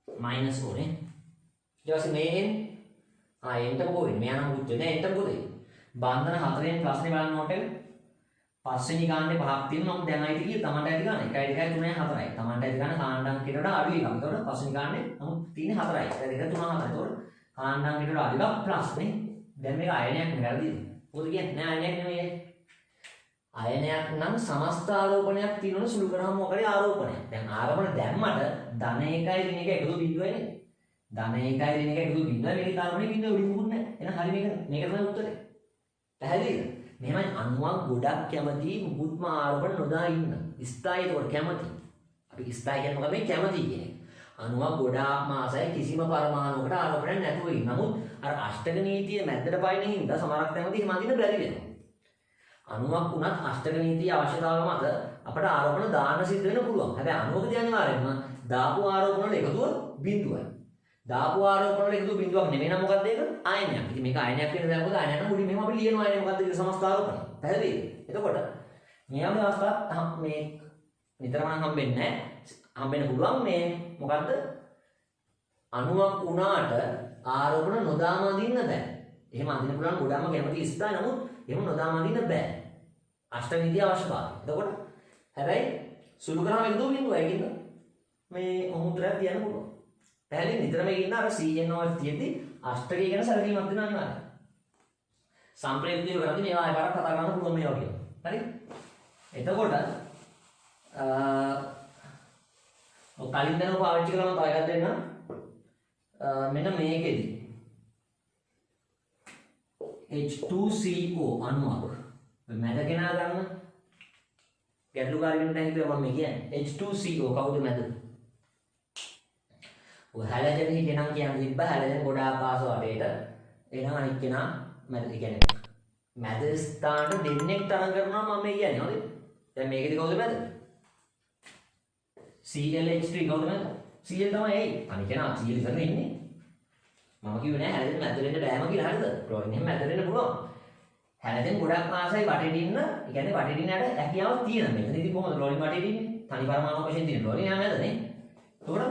S1: මයිනස් ඕනේ. ඊට පස්සේ මේ එන්ට මොකෝ වෙන්නේ? මෙයා නම් උත් වෙන්නේ එන්ට මොකද? බන්ධන 4න් ප්‍රශ්නේ බලන්න ඕනේ. පස්වෙනි කාණ්ඩේ 5ක් තියෙනවා. මම දැන් ආයිත් කියේ තමන්ට ඇති ගන්න 1 2 3 4යි. තමන්ට ඇති ගන්න කාණ්ඩාංකයට වඩා අඩු එකක්. ඒතකොට පස්වෙනි කාණ්ඩේ නමුත් තියෙන්නේ 4යි. 1 2 3 4. ඒතකොට කාණ්ඩාංකයට වඩා අඩු එකක් ප්ලස් නේ. දැන් මේක අයනයක් නේ වැරදිද? මොකද කියන්නේ? නෑ අයනයක් නෙමෙයි. අයනයක් නම් සමස්ත ආරෝපණයක් තියෙනවනේ සුළු කරාම මොකද ආරෝපණයක්. දැන් ආරෝපණ දැම්මට ධන 1යි ඍණ 1යි එකතු බිඳුවයි නේ. ධන 1යි ඍණ 1යි එකතු බිඳුවයි මේකේ තරමනේ බිඳුව උඩින් මුකුත් නැහැ. එහෙනම් හරි මේක තමයි උත්තරේ. පැහැදිලිද? මෙහෙමයි අණුවක් ගොඩක් කැමති මුකුත්ම ආරෝපණ නොදා ඉන්න. ස්ථායි ඒකට කැමති. අපි ස්ථායි කියන්නේ මොකද මේ කැමති කියන්නේ. අණුවක් ගොඩාක්ම ආසයි කිසිම පරමාණුවකට ආරෝපණයක් නැතුව ඉන්න. නමුත් අර අෂ්ටක නීතිය මැද්දට පයින් හින්දා සමහරක් තැන්වලදී එහෙම අඳින්න බැරි වෙනවා. අණුවක් උනත් අෂ්ටක නීතිය අවශ්‍යතාව මත අපට ආරෝපණ දාන්න සිද්ධ වෙන්න පුළුවන්. හැබැයි අණුවකදී අනිවාර්යයෙන්ම දාපු ආරෝපණ වල එකතුව බිඳුවයි. දාපු ආරෝපණ වල එකතුව බිඳුවක් නෙමෙයි නම් මොකක්ද ඒක? ආයනයක්. ඉතින් මේක ආයනයක් කියන දේ මොකද? ආයනයක් නම් මුලින් මෙහෙම අපි ලියනවා ආයනය මොකක්ද කියලා සමස්ත ආරෝපණ. පැහැදිලිද? එතකොට මේ වගේ අවස්ථාවක් මේ නිතරම නම් හම්බෙන්නේ නැහැ. හම්බෙන්න පුළුවන් මේ මොකද්ද? අණුවක් උනාට ආරෝපණ නොදාම අඳින්න බෑ. එහෙම අඳින්න පුළුවන් ගොඩක්ම කැමති ස්ථාන නමුත් එහෙම නොදාම අඳින්න බෑ. අෂ්ටක නීතිය අවශ්‍යතාවය. එතකොට හැබැයි සුළු කරාම එකතු බිඳුවයි කියන්න මේ ඔමුත්‍රාක් තියන්න පුළුවන්. පැහැදිලි නිතරම ඉන්න අර CNOF තියෙද්දි අෂ්ටකය ගැන සැලකීමක් දෙන්න අනිවාර්යයි. සම්ප්‍රේක්ෂණය කරද්දී මේවා ආයෙ කතා කරන්න පුළුවන් මේවා කියලා. හරි? එතකොට ඔය කලින් දැනුම පාවිච්චි කරලා මම තව එකක් දෙන්නම්. මෙන්න මේකෙදි H2CO අණුවක් මැද ගෙනා ගන්න ගැටලුකාරී වෙන්න හිතුවා මම කියන්නේ H2CO කවුද මැද? ඔය හැලජන් හිටියනම් කියන්න තිබ්බ හැලජන් ගොඩාක් ආස වටේට. එහෙනම් අනිත් කෙනා මැද කියන්නේ මැද ස්ථාන දෙන්නෙක් තරම් කරනවා මම කියන්නේ හරිද? දැන් මේකේදී කවුද මැද? ClH3 කවුද මැද? Cl තමයි එයි. අනිත් කෙනා Cl ඉස්සරහ ඉන්නේ. මම කිව්වේ නෑ හැලජන් මැද වෙන්න බෑම කියලා හරිද? ක්ලෝරින් එහෙම මැද වෙන්න පුළුවන්. හැලජන් ගොඩක් ආසයි වටේට ඉන්න. ඒ කියන්නේ වටේට ඉන්න යට හැකියාවක් තියෙනවා. මෙතනදී කොහොමද ක්ලෝරින් වටේට ඉන්නේ? තනි පරමාණු වශයෙන් තියෙන ක්ලෝරින් යා මැදනේ. එතකොට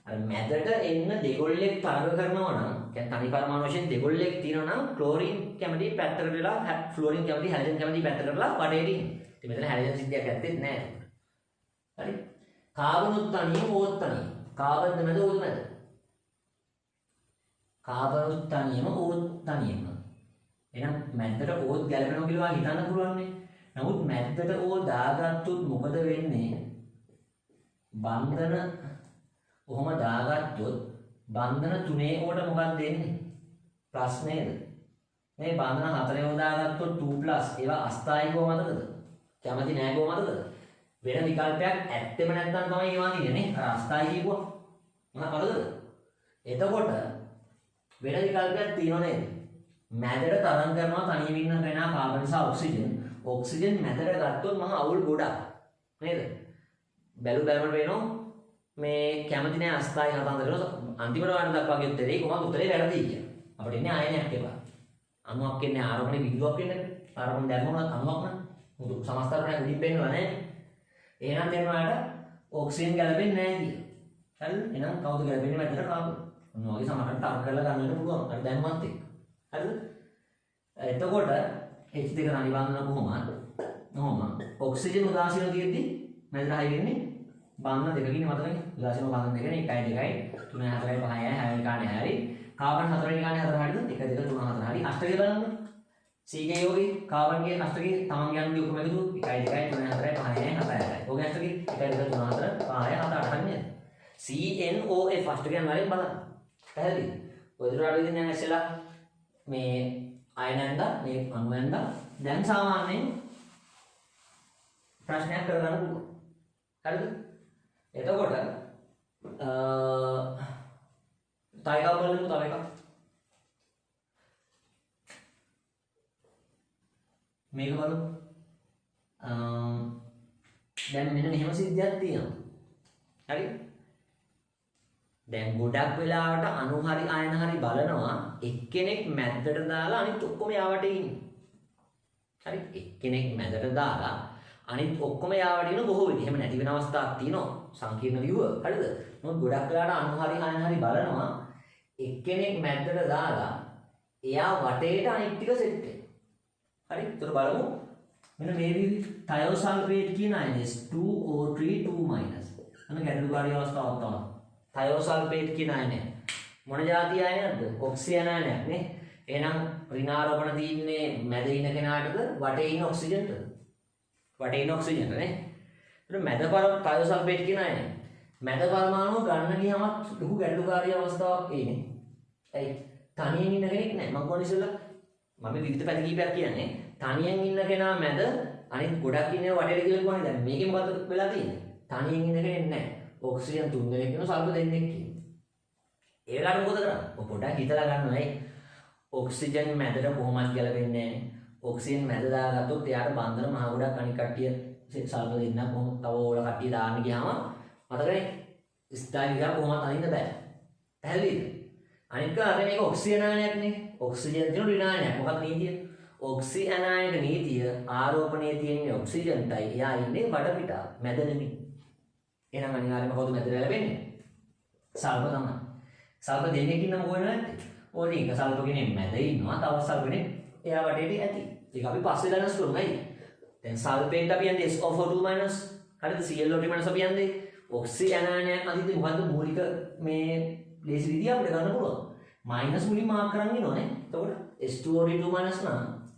S1: අර මැදට එන්න දෙගොල්ලෙක් තරඟ කරනවා නම් කියන්නේ තනි පරමාණු වශයෙන් දෙගොල්ලෙක් තියෙනවා නම් ක්ලෝරින් කැමති පැත්තකට වෙලා ෆ්ලෝරින් කැමති හැලජන් කැමති පැත්තකට වෙලා වටේට ඉන්නේ. ඉතින් මෙතන හැලජන් සිද්ධියක් ඇත්තේ නැහැ. හරි. කාබනුත් තනියම ඕත් තනියම. කාබන්ද මැද ඕත් මැද. කාබනුත් තනියම ඕත් තනියම. එහෙනම් මැදට ඕත් ගැලපෙනවා කියලා හිතන්න පුළුවන් නේ. නමුත් මැදට ඕ දාගත්තොත් මොකද වෙන්නේ? බන්ධන කොහොම දාගත්තොත් බන්ධන තුනේ ඕට මොකක්ද දෙන්නේ? ප්‍රශ්නේද? මේ බන්ධන හතරේ ඕ දාගත්තොත් 2+ ඒවා අස්ථායිකව මතකද? කැමති නෑ කො මතකද? වෙන විකල්පයක් ඇත්තෙම නැත්නම් තමයි ඒවා තියෙන්නේ නේ. අර අස්ථායි කියපුවා. මතකද? එතකොට වෙන විකල්පයක් තියෙනව නේද? මැදට තරංග කරනවා තනියම ඉන්න කෙනා කාබන් සහ ඔක්සිජන්. ඔක්සිජන් මැදට ගත්තොත් මහා අවුල් ගොඩක් නේද? බැලු බැලමට වෙනවා මේ කැමති නෑ අස්ථායි හතන්දරේ අන්තිමට වань දක්වා ගිය උත්තරේ කොහොමද උත්තරේ වැරදි කියලා. අපිට ඉන්නේ ආයනයක් ඒවා. අණුවක් කියන්නේ ආරෝපණේ විදුවක් වෙන්නේ. ආරෝපණ දැම්මොත් අණුවක් නේ. මුදු සමස්තරණය උඩින් පෙන්නලා නෑ. එහෙනම් දෙන්නාට ඔක්සිජන් ගැලපෙන්නේ නෑ කියලා. හරිද? එහෙනම් කවුද ගැලපෙන්නේ මැදට කාබන්. ඔන්න වගේ සමහරට තර්ක කරලා ගන්නට පුළුවන්. අර දැම්මත් එක්ක. හරිද? එතකොට H2 අනිවාර්යම කොහොමද? ඔක්සිජන් උදාසීන තියෙද්දි මැදට හයි වෙන්නේ බන්ධන දෙකකින් මතකනේ. උදාසීන බන්ධන දෙකනේ 1 2 3 4 5 6 ගානේ හරි. කාබන් 4 වෙනි ගානේ 4 හරිද? 1 2 3 4 හරි. අෂ්ටකය බලන්න. CK යෝගේ කාබන්ගේ අෂ්ටකය තමන්ගේ අන්ති ඔක්කොම එකතු 1 2 3 4 5 6 7 8. ඔගේ අෂ්ටකය 1 2 3 4 5 6 7 8 නේද? CNOF අෂ්ටකයන් වලින් බලන්න. පැහැදිලිද? ඔය විදිහට අඩුවෙන් දැන් ඇස්සලා මේ අයනන්ද මේ අණුවෙන්ද දැන් සාමාන්‍යයෙන් ප්‍රශ්නයක් කරගන්න පුළුවන්. හරිද? එතකොට තව එකක් බලමු තව එකක්. මේක බලමු. දැන් මෙන්න මෙහෙම සිද්ධියක් තියෙනවා. හරි? දැන් ගොඩක් වෙලාවට අණු හරි ආයන හරි බලනවා එක්කෙනෙක් මැදට දාලා අනිත් ඔක්කොම යාවට ඉන්නේ. හරි? එක්කෙනෙක් මැදට දාලා අනිත් ඔක්කොම යාවට ඉන්න බොහෝ වෙලෙ. එහෙම නැති වෙන අවස්ථාවක් තියෙනවා. සංකීර්ණ ව්‍යුව. හරිද? මොකද ගොඩක් වෙලාවට අණු හරි ආයන හරි බලනවා එක්කෙනෙක් මැදට දාලා එයා වටේට අනිත් ටික සෙට් වෙනවා. හරි? ඒතර බලමු. මෙන්න මේ විදිහට තයෝසල්ෆේට් කියන අයන S2O3 2-. අන්න ගැටලුකාරී අවස්ථාවක් තමයි. තයෝසල්ෆේට් කියන අයනය මොන જાතිය අයනයක්ද? ඔක්සිජන් අයනයක් නේ. එහෙනම් ඍණාරෝපණ තියෙන්නේ මැද ඉන්න කෙනාටද වටේ ඉන්න ඔක්සිජන්ටද? වටේ ඉන්න ඔක්සිජන්ට නේ. ඒත් මැද තයෝසල්ෆේට් කියන අයනය මැද පරමාණුව ගන්න ගියාම ලොකු ගැටලුකාරී අවස්ථාවක් එන්නේ. ඇයි? තනියෙන් ඉන්න කෙනෙක් නැහැ. මම කොහොමද ඉස්සෙල්ලා මම විවිධ පැති කීපයක් කියන්නේ. තනියෙන් ඉන්න කෙනා මැද අනිත් ගොඩක් ඉන්නේ වටේට කියලා කොහොමද? දැන් මේකේ මොකද වෙලා තියෙන්නේ? තනියෙන් ඉන්න කෙනෙක් නැහැ. ඔක්සිජන් 3 දෙනෙක් ඉන්නවා සල්ෆර් දෙන්නෙක් ඉන්නවා. ඒ වෙලාවට මොකද කරන්නේ? ඔය පොඩ්ඩක් හිතලා ගන්නවා නේ. ඔක්සිජන් මැදට කොහොමද ගැලපෙන්නේ නැහැ. ඔක්සිජන් මැද දාගත්තොත් එයාට බන්ධන මහ ගොඩක් අනිත් කට්ටිය සල්ෆර් දෙන්න කොහොමද තව ඕල කට්ටිය දාන්න ගියාම මතකනේ ස්ථායි ගියා කොහොමද අනින්න බෑ. පැහැදිලිද? අනිත් කාරණේ මේක ඔක්සිජන් ආයනයක් නේ. ඔක්සිජන් තියෙන ඍණායනයක්. මොකක්ද නීතිය? ඔක්සිජන් ආයනක නීතිය ආරෝපණයේ තියෙන ඔක්සිජන්ටයි එයා ඉන්නේ වටපිටාව. මැද නෙමෙයි. එහෙනම් අනිවාර්යයෙන්ම කවුද මැදට ලැබෙන්නේ? සල්ෆර් තමයි. සල්ෆර් දෙන්නෙක් ඉන්නම කොහෙද නැත්තේ? ඕනේ එක සල්ෆර් කෙනෙක් මැද ඉන්නවා තව සල්ෆර් කෙනෙක් එයා වටේට ඇති. ඒක අපි පස්සේ දැනස් කරමු නේද? දැන් සල්ෆේට් අපි යන්නේ SO2-. හරිද? ClO3- අපි යන්නේ ඔක්සිජන් ආයනයක් අදින්ද මොකද්ද මූලික මේ ලේසි විදිය අපිට ගන්න පුළුවන්. මයිනස් මුලින් මාක් කරන් ඉනවනේ. එතකොට H2O2- නම්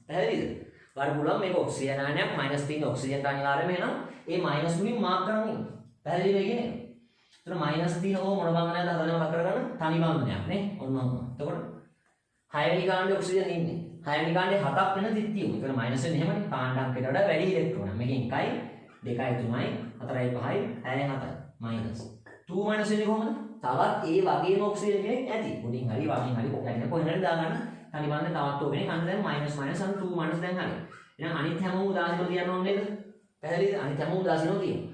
S1: පැහැදිලිද? වඩ පුළුවන් මේක ඔක්සිජන් ආයනයක් මයිනස් තියෙන ඔක්සිජන්ට අනිවාර්යයෙන්ම එහෙනම් ඒ මයිනස් මුලින් මාක් කරන් ඉන්න. පැහැදිලි මේ කියන්නේ. එතන මයිනස් තියෙන ඕ මොන බංගනයද හදලා මතක කරගන්න තනි බංගනයක් නේ. ඔන්න ඔන්න. එතකොට 6 වෙනි කාණ්ඩේ ඔක්සිජන් ඉන්නේ. 6 වෙනි කාණ්ඩේ 7ක් වෙන දිත්තියු. ඒතර මයිනස් වෙන්නේ එහෙමනේ. කාණ්ඩාංකයට වඩා වැඩි ඉලෙක්ට්‍රෝන. මේකෙන් 1යි 2යි 3යි 4යි 5යි 6යි 7යි මයිනස්. 2 මයිනස් වෙන්නේ කොහොමද? තවත් ඒ වගේම ඔක්සිජන් කෙනෙක් ඇති. උඩින් හරි වගින් හරි කොහොමද කොහෙන්ද දාගන්න. හරි බලන්න තවත් ඔකනේ කන්න දැන් මයිනස් මයිනස් අන් 2 මයිනස් දැන් හරි. එහෙනම් අනිත් හැමෝම උදාසීනව තියන්න ඕනේ නේද? පැහැදිලිද? අනිත් හැමෝම උදාසීනව තියෙනවා.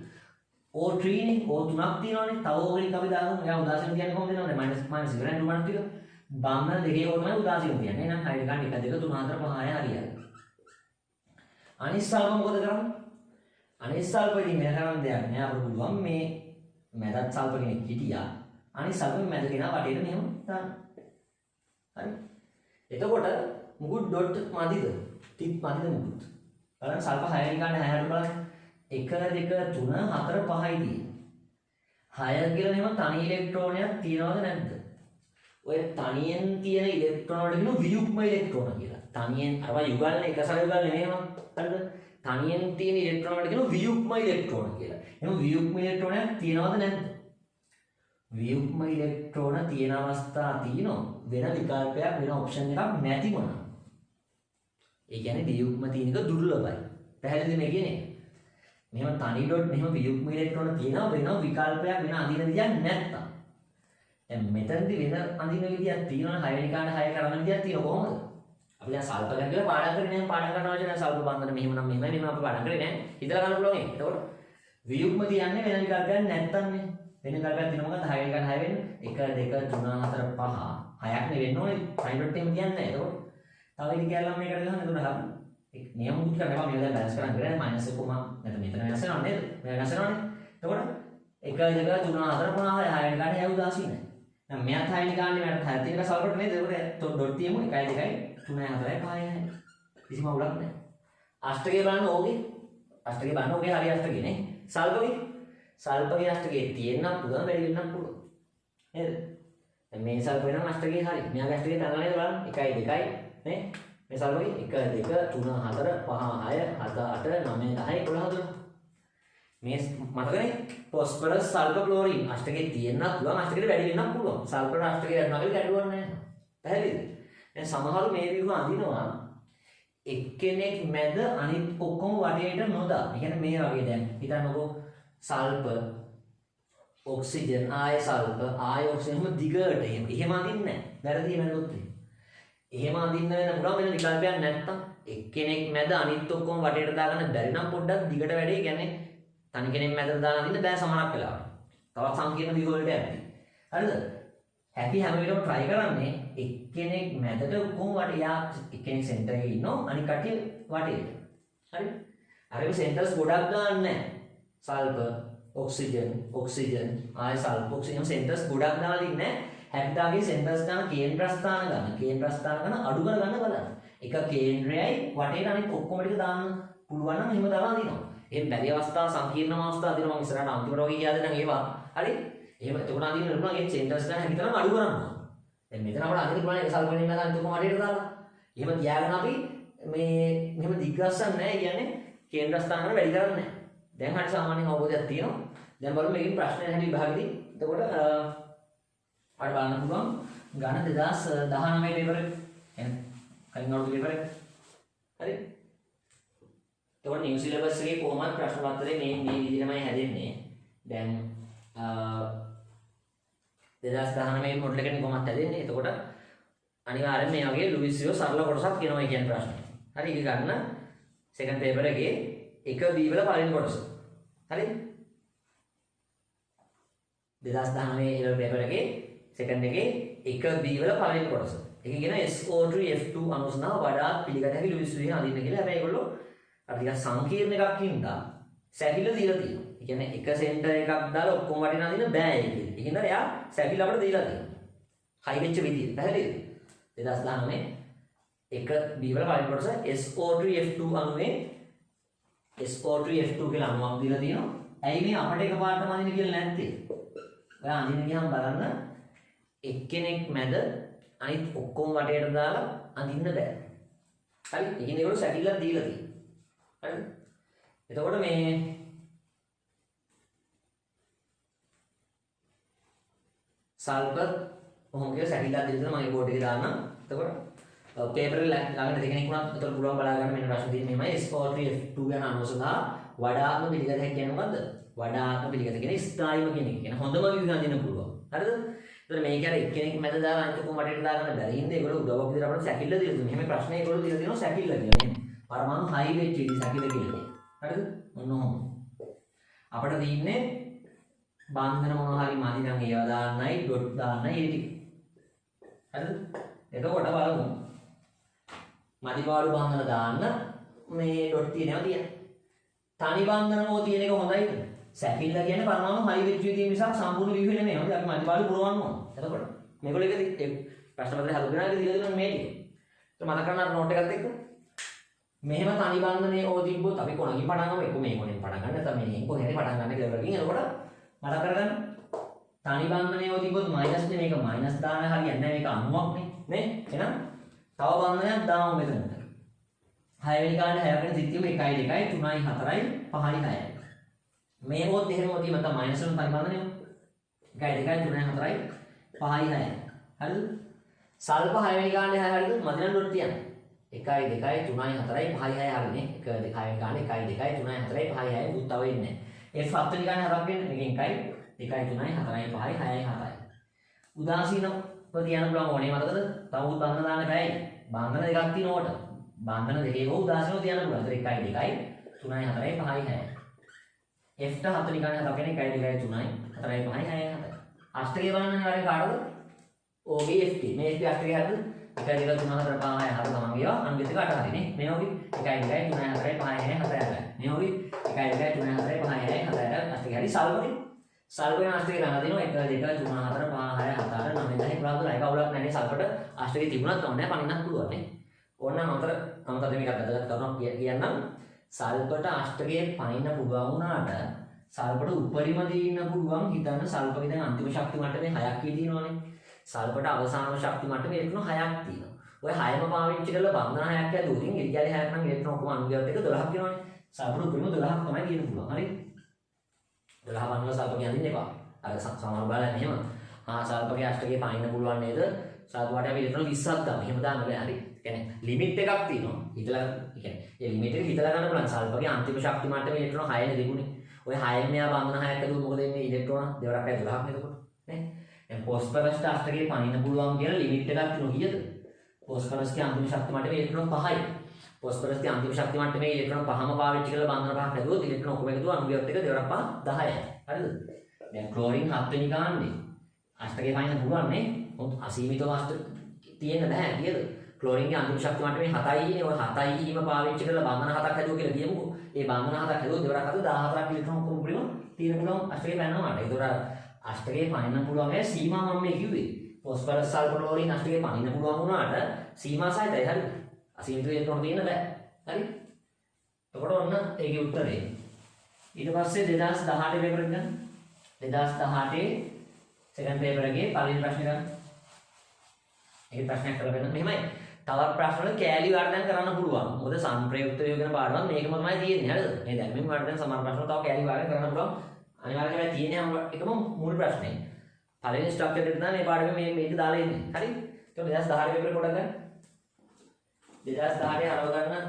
S1: O3 නේ O3ක් තියෙනවානේ. තව ඕකලින් අපි දාගමු. එයා උදාසීනව කියන්නේ කොහොමද නේද? මයිනස් මයිනස් ඉවරයි 2 මයිනස් ටික. බම්ම දෙකේ ඕක තමයි උදාසීනව කියන්නේ. එහෙනම් හරි ගන්න 1 2 3 4 5 6 හරියයි. අනිත් සල්ප මොකද කරන්නේ? අනිත් සල්පෙදි මෙහෙ කරන්න දෙයක් නෑ. අපිට පුළුවන් මේ මැදත් සල්ප කෙනෙක් හිටියා. අනිත් සල්පෙ මැද කෙනා වටේට මෙහෙම දාන්න. හරි. එතකොට මුකුත් ඩොට් මදිද? ටික් මදිද මුකුත්? බලන්න සල්ප 6 ගන්න 6ට බලන්න. 1 2 3 4 5යි තියෙන්නේ. 6 කියලා නෙමෙයි තනි ඉලෙක්ට්‍රෝනයක් තියනවද නැද්ද? ඔය තනියෙන් තියෙන ඉලෙක්ට්‍රෝන වලට කියනවා වියුක්ම ඉලෙක්ට්‍රෝන කියලා. තනියෙන් අරවා යුගල්නේ එක සැර යුගල්නේ නෙමෙයි. හරිද? තනියෙන් තියෙන ඉලෙක්ට්‍රෝන වලට කියනවා වියුක්ම ඉලෙක්ට්‍රෝන කියලා. එහෙනම් වියුක්ම ඉලෙක්ට්‍රෝනයක් තියනවද නැද්ද? වියුක්ම ඉලෙක්ට්‍රෝන තියෙන අවස්ථා තියෙනවා. වෙන විකල්පයක් වෙන ඔප්ෂන් එකක් නැති මොනවා. ඒ කියන්නේ වියුක්ම තියෙන එක දුර්ලභයි. පැහැදිලිද මේ කියන්නේ? මෙහෙම තනි ඩොට් මෙහෙම වියුක්ම ඉලෙක්ට්‍රෝන තියෙනවා වෙන විකල්පයක් වෙන අඳින විදියක් නැත්තම්. දැන් මෙතනදි වෙන අඳින විදියක් තියෙනවා 6 වෙනි කාණ්ඩ 6 කරන විදියක් තියෙනවා කොහොමද? අපි දැන් සල්ප ගැන කියලා පාඩම් කරේ නැහැ පාඩම් කරන්න අවශ්‍ය නැහැ සල්ප බන්ධන මෙහෙම නම් මෙහෙමයි අපි පාඩම් කරේ නැහැ. හිතලා ගන්න පුළුවන් ඒක. එතකොට වියුක්ම තියන්නේ වෙන විකල්පයක් නැත්තම්නේ. වෙන විකල්පයක් තියෙන මොකද 6 වෙනි කාණ්ඩ 6 වෙන්නේ 1 2 3 4 5 6ක් නේ වෙන්න ඕනේ. ඩොට් එහෙම තියන්නේ නැහැ. එතකොට තව ඉතින් කියලා මේකට ගහන්න එතකොට හරි. නියම මුත් කරනවා මේක දැන් බැලන්ස් කරන්න කරේ -1 නැත්නම් මෙතන වෙනස් වෙනව නේද? මේ වෙනස් වෙනවනේ. එතකොට 1 2 3 4 5 6 6 වෙනි කාණ්ඩ 6 උදාසීනයි. දැන් මෙයාත් 6 වෙනි කාණ්ඩේ මට 6 තියෙන එක සල්පට නේද? ඒකට ඩොට් තියමු 1 2 3 4 5 6 කිසිම උලක් නැහැ. අෂ්ටකය බලන්න ඕකේ. අෂ්ටකය බලන්න ඕකේ හරි අෂ්ටකය නේ. සල්පගේ අෂ්ටකයේ තියෙන්නත් පුළුවන් බැරි වෙන්නත් පුළුවන්. නේද? දැන් මේ සල්පේ නම් අෂ්ටකයේ හරි. මෙයාගේ අෂ්ටකයේ තනලා නේද බලන්න 1 2 නේ? මේ සල්පගේ 1 2 3 4 5 6 7 8 9 10 11 මේ මතකනේ ෆොස්ෆරස් සල්ෆර් ක්ලෝරින් අෂ්ටකයේ තියෙන්නත් පුළුවන් අෂ්ටකයට වැඩි වෙන්නත් පුළුවන්. සල්ෆර් අෂ්ටකයේ යනවා කියලා ගැටලුවක් නැහැ. පැහැදිලිද? දැන් සමහරු මේ විදිහම අඳිනවා එක්කෙනෙක් මැද අනිත් ඔක්කොම වටේට නොදා. ඒ කියන්නේ මේ වගේ දැන් හිතන්නකෝ සල්ෆර් ඔක්සිජන් ආය සල්ෆර් ආය ඔක්සිජන් දිගට එහෙම අඳින්නේ නැහැ. වැරදි වෙනකොත් එහෙම අඳින්න වෙන පුළුවන් වෙන විකල්පයක් නැත්තම් එක්කෙනෙක් මැද අනිත් ඔක්කොම වටේට දාගන්න බැරි නම් පොඩ්ඩක් දිගට වැඩේ කියන්නේ තනි කෙනෙක් මැදට දාලා අඳින්න බෑ සමහරක් වෙලාවට. තවත් සංකීර්ණ දිග වලට යන්නේ. හරිද? හැකි හැම වෙලේම try කරන්නේ එක්කෙනෙක් මැදට ඔක්කොම වටේ යා එක්කෙනෙක් සෙන්ටර් එකේ ඉන්නෝ අනිත් කටිය වටේට. හරි? අර මේ සෙන්ටර්ස් ගොඩක් ගන්න නැහැ. සල්ෆර් ඔක්සිජන් ආය සල්ෆර් ඔක්සිජන් සෙන්ටර්ස් ගොඩක් දාලා ඉන්නේ නැහැ. හැක්ටාගේ සෙන්ටර්ස් ගන්න කේන්ද්‍රස්ථාන ගන්න අඩු කර ගන්න බලන්න. එක කේන්ද්‍රයයි වටේට අනිත් ඔක්කොම ටික දාන්න පුළුවන් නම් එහෙම දාලා අඳිනවා. එහෙම බැරි අවස්ථා සංකීර්ණ අවස්ථා අදිනවා මම ඉස්සරහට අන්තිමට වගේ කියාද නම් ඒවා. හරි? එහෙම එතකොට අදින්න පුළුවන් ඒ සෙන්ටර්ස් ගන්න හැකිතරම් අඩු කරන්න. දැන් මෙතන අපිට අදින්න පුළුවන් එක සල්පෙන් ඉන්න ගන්න තුකම වටේට දාලා. එහෙම තියාගෙන අපි මේ මෙහෙම දිග්ගස්සන්නේ නැහැ කියන්නේ කේන්ද්‍රස්ථාන වල වැඩි කරන්නේ නැහැ. දැන් හරි සාමාන්‍ය අවබෝධයක් තියෙනවා. දැන් බලමු මේකේ ප්‍රශ්න හැටි විභාගෙදී. එතකොට අර බලන්න පුළුවන් ඝන 2019 පේපර් එක. එහෙනම් කලින් අවුරුදු පේපර් එක. හරි? එතකොට නිව් සිලබස් එකේ කොහොමද ප්‍රශ්න පත්‍රය මේ විදිහමයි හැදෙන්නේ. දැන් 2019 මොඩල් එකෙන් කොහොමද හැදෙන්නේ? එතකොට අනිවාර්යෙන් මේ වගේ ලුයිසියෝ සරල කොටසක් කියනවා කියන ප්‍රශ්නේ. හරි? ඒක ගන්න සෙකන්ඩ් පේපර් එකේ 1B වල පළවෙනි කොටස. හරි? 2019 ඉලව පේපර් එකේ සෙකන්ඩ් එකේ 1B වල පළවෙනි කොටස. ඒක කියන SO3 F2 අනුසනාව වඩා පිළිගත හැකි ලුයිසියෝ අඳින්න කියලා. හැබැයි ඒගොල්ලෝ අර ටිකක් සංකීර්ණ එකක් හින්දා සැකිල්ල දීලා තියෙනවා. ඒ කියන්නේ එක සෙන්ටර් එකක් දාලා ඔක්කොම වටින අදින්න බෑ ඒකේ. ඒ හින්දා එයා සැකිල්ල අපිට දීලා තියෙනවා. හයි වෙච්ච විදිය. පැහැදිලිද? 2019 එක B වල පළවෙනි කොටස SO3 F2 අණුවේ SO3 F2 කියලා අණුවක් දීලා තියෙනවා. ඇයි මේ අපිට එකපාරටම අදින්න කියලා නැත්තේ? ඔයා අඳින්න ගියාම බලන්න එක්කෙනෙක් මැද අනිත් ඔක්කොම වටේට දාලා අඳින්න බෑ. හරි? ඒකින් ඒගොල්ලෝ සැකිල්ලක් දීලා තියෙනවා. හරි? එතකොට මේ සල්ෆර් කොහොම කියලා සැකිල්ලක් දීලා මම බෝඩ් එකේ දාන්න. එතකොට පේපර් එක ළඟට දෙකෙනෙක් වුණත් එතකොට පුළුවන් බලා ගන්න මෙන්න ප්‍රශ්න තියෙන්නේ මෙහෙමයි SO3 F2 ගැන අනුසඳා වඩාත්ම පිළිගත හැකි කියන්නේ මොකද්ද? වඩාත්ම පිළිගත කියන්නේ ස්ථායීව කියන එක. කියන්නේ හොඳම විදිහට අඳින්න පුළුවන්. හරිද? එතකොට මේක අර එක්කෙනෙක් මැද දාලා අනිත් ඔක්කොම වටේට දාගන්න බැරි හින්දා ඒගොල්ලෝ උදව්වක් විදිහට අපිට සැකිල්ල දීලා දුන්නා. මෙහෙම ප්‍රශ්නේ ඒගොල්ලෝ දීලා දෙනවා සැකිල්ල කියලා. මෙහෙම පරමාණු හයි වෙච්ච ඉතින් සැකිල්ල කියලා. හරිද? ඔන්න ඔහොම. අපිට තියෙන්නේ බන්ධන මොනවා හරි මදි නම් ඒවා දාන්නයි ඩොට් දාන්නයි ඒ ටික. හරිද? එතකොට බලමු. මදි පාඩු බන්ධන දාන්න මේ ඩොට් තියෙනවා තියෙන්නේ. තනි බන්ධනමෝ තියෙන එක හොඳයිද? සැකිල්ල කියන්නේ පරමාණු හයි වෙච්ච ඉතින් මිසක් සම්පූර්ණ විහිළු නෙමෙයි. හොඳයි අපි මදි පාඩු පුරවන්න ඕන. එතකොට මේගොල්ලෝ එක ප්‍රශ්න පත්‍රය හදුනා එක දීලා දෙනවා මේ ටික. ඒක මතක ගන්න අර නෝට් එකත් එක්ක. මෙහෙම තනි බන්ධනේ ඕ තිබ්බොත් අපි කොනකින් පටන් ගමු. එක්ක මේ කොනෙන් පටන් ගන්න නැත්නම් මේ කොහෙන් පටන් ගන්න කියලා වලින්. එතකොට මතක කරගන්න. තනි බන්ධනේ ඕ තිබ්බොත් මයිනස් නේ මේක මයිනස් දාන්න හරියන්නේ නැහැ. මේක අණුවක් නේ. එහෙනම් තව බන්ධනයක් දාමු මෙතනට. 6 වෙනි කාණ්ඩ 6 වෙනි සිද්ධියම 1 2 3 4 5 6. මේ හොත් එහෙම හොත් මත මයිනස් වලින් තනි බන්ධනේ 1 2 3 4 5 6. හරිද? සල්ප 6 වෙනි කාණ්ඩේ 6 හරිද? මදිනම් ඩොට් තියන්න. 1 2 3 4 5 6 හරිනේ. 1 2 6 වෙනි කාණ්ඩේ 1 2 3 4 5 6 දුක් තව ඉන්නේ. F 7 වෙනි කාණ්ඩේ හරක් වෙන්නේ මේකෙන් 1 2 3 4 5 6 7. උදාසීනව තියන්න පුළුවන් ඕනේ මතකද? තව උත් බන්ධන දාන්න බෑයි. බන්ධන දෙකක් තියෙනකොට. බන්ධන දෙකේ හෝ උදාසීනව තියන්න පුළුවන්. ඒතර 1 2 3 4 5 6. F ට 7 වෙනි කාණ්ඩේ හරක් වෙන්නේ 1 2 3 4 5 6 7. අෂ්ටකේ බලන්න හරිය කාටද? ඕගේ FT. මේ FT අෂ්ටකේ හරිද? 1 2 3 4 5 6 7 තමන් ගියා. අංගෙත් එක අට හරිනේ. මේ ඕගේ 1 2 3 4 5 6 7 8. මේ ඕගේ 1 2 3 4 5 6 7 8 අෂ්ටකේ හරි සල්පනේ. සල්පනේ අෂ්ටකේ ළඟ දෙනවා 1 2 3 4 5 6 7 8 9 10 11 12 එක අවුලක් නැහැ නේ සල්පට අෂ්ටකේ තිබුණත් ඕනේ නැහැ පණින්නත් පුළුවන් නේ. ඕනනම් අමතර මේකත් වැදගත් කරනවා කියන්නම්. සල්පට අෂ්ටකයේ පණින්න පුළුවන් වුණාට සල්පට උපරිම දෙන්න පුළුවන් හිතන්න සල්පගේ දැන් අන්තිම ශක්ති මට්ටමේ 6ක් තියෙනවානේ. සල්පට අවසාන ශක්ති මට්ටමේ ඉලෙක්ට්‍රෝන 6ක් තියෙනවා. ඔය 6ම පාවිච්චි කරලා බන්ධන 6ක් ඇදුවොතින් ඉරිජාලේ 6ක් නම් ඉලෙක්ට්‍රෝන ඔක්කොම අනුගියවත් එක 12ක් වෙනවානේ. සල්පට උපරිම 12ක් තමයි කියන්න පුළුවන්. හරි? 12 වන්නල සල්ප කියන්න එපා. අර සමහර බලන්න එහෙම. සල්පගේ අෂ්ටකයේ පනින්න පුළුවන් නේද? සල්පට අපි ඉලෙක්ට්‍රෝන 20ක් දාමු. එහෙම දාන්න බෑ. හරි? කියන්නේ ලිමිට් එකක් තියෙනවා. හිතලා කියන්නේ ඒ ලිමිට් එක හිතලා ගන්න පුළුවන්. සල්පගේ අන්තිම ශක්ති මට්ටමේ ඉලෙක්ට්‍රෝන 6නේ තිබුණේ. ඔය 6න් මෙයා බන්ධන 6ක් ඇදුවොත් මොකද වෙන්නේ? ඉලෙක්ට්‍රෝන දෙවරක් ඇයි 12ක් නේද කොට? නේ? දැන් ෆොස්ෆරස්ට අෂ්ටකයේ පනින්න පුළුවන් කියලා ලිමිට් එකක් තියෙනවා කීයද? ෆොස්ෆරස්ගේ අන්තිම ශක්ති මට්ටමේ ඉලෙක්ට්‍රෝන 5යි. ෆොස්ෆරස්ගේ අන්තිම ශක්ති මට්ටමේ ඉලෙක්ට්‍රෝන 5ම පාවිච්චි කරලා බන්ධන 5ක් ඇදුවොත් ඉලෙක්ට්‍රෝන ඔක්කොම එකතු අනුගියොත් එක දෙවරක් 5 10යි. හරිද? දැන් ක්ලෝරින් 7 වෙනි ගානේ අෂ්ටකයේ පනින්න පුළුවන් නේ? මොකද අසීමිතව අෂ්ටක තියෙන්න බෑ නේද? ක්ලෝරින්ගේ අන්තිම ශක්ති මට්ටමේ 7යි. ඔය 7යි ම පාවිච්චි කරලා බන්ධන 7ක් හැදුවා කියලා කියමුකෝ. ඒ බන්ධන 7ක් හැදුවොත් දෙවරක් හද 14ක් ඉලෙක්ට්‍රෝන ඔක්කොම උපරිම තියෙන පුළුවන් අෂ්ටකේ පනිනවාට. ඒතොර අෂ්ටකේ පනින්න පුළුවන් ඒ සීමා මම මේ කිව්වේ. ෆොස්ෆරස් සල්ෆර් ක්ලෝරින් අෂ්ටකේ පනින්න පුළුවන් වුණාට සීමා සහිතයි. හරි? අසීමිත ඉලෙක්ට්‍රෝන තියෙන්න බෑ. හරි? එතකොට ඔන්න ඒකේ උත්තරේ. ඊට පස්සේ 2018 පේපර් එක ගන්න. 2018 සෙකන්ඩ් පේපර් එකේ පළවෙනි ප්‍රශ්නේ ගන්න. ඒ ප්‍රශ්නයක් කරගෙන මෙහෙමයි. තවත් ප්‍රශ්න වල කෑලි වර්ධන කරන්න පුළුවන්. මොකද සංප්‍රයුක්ත යෝගන පාඩමක් මේකම තමයි තියෙන්නේ. හරිද? මේ දැන් මේ වර්ධන සමාන ප්‍රශ්න තව කෑලි වර්ධන කරන්න පුළුවන්. අනිවාර්යයෙන්ම තියෙන්නේ හැම එකම මුල් ප්‍රශ්නේ. පළවෙනි ස්ට්‍රක්චර් එක තමයි මේ පාඩමේ මේක දාලා ඉන්නේ. හරි? ඒක 2018 පේපරේ පොඩක් ගන්න. 2018 අරව ගන්න.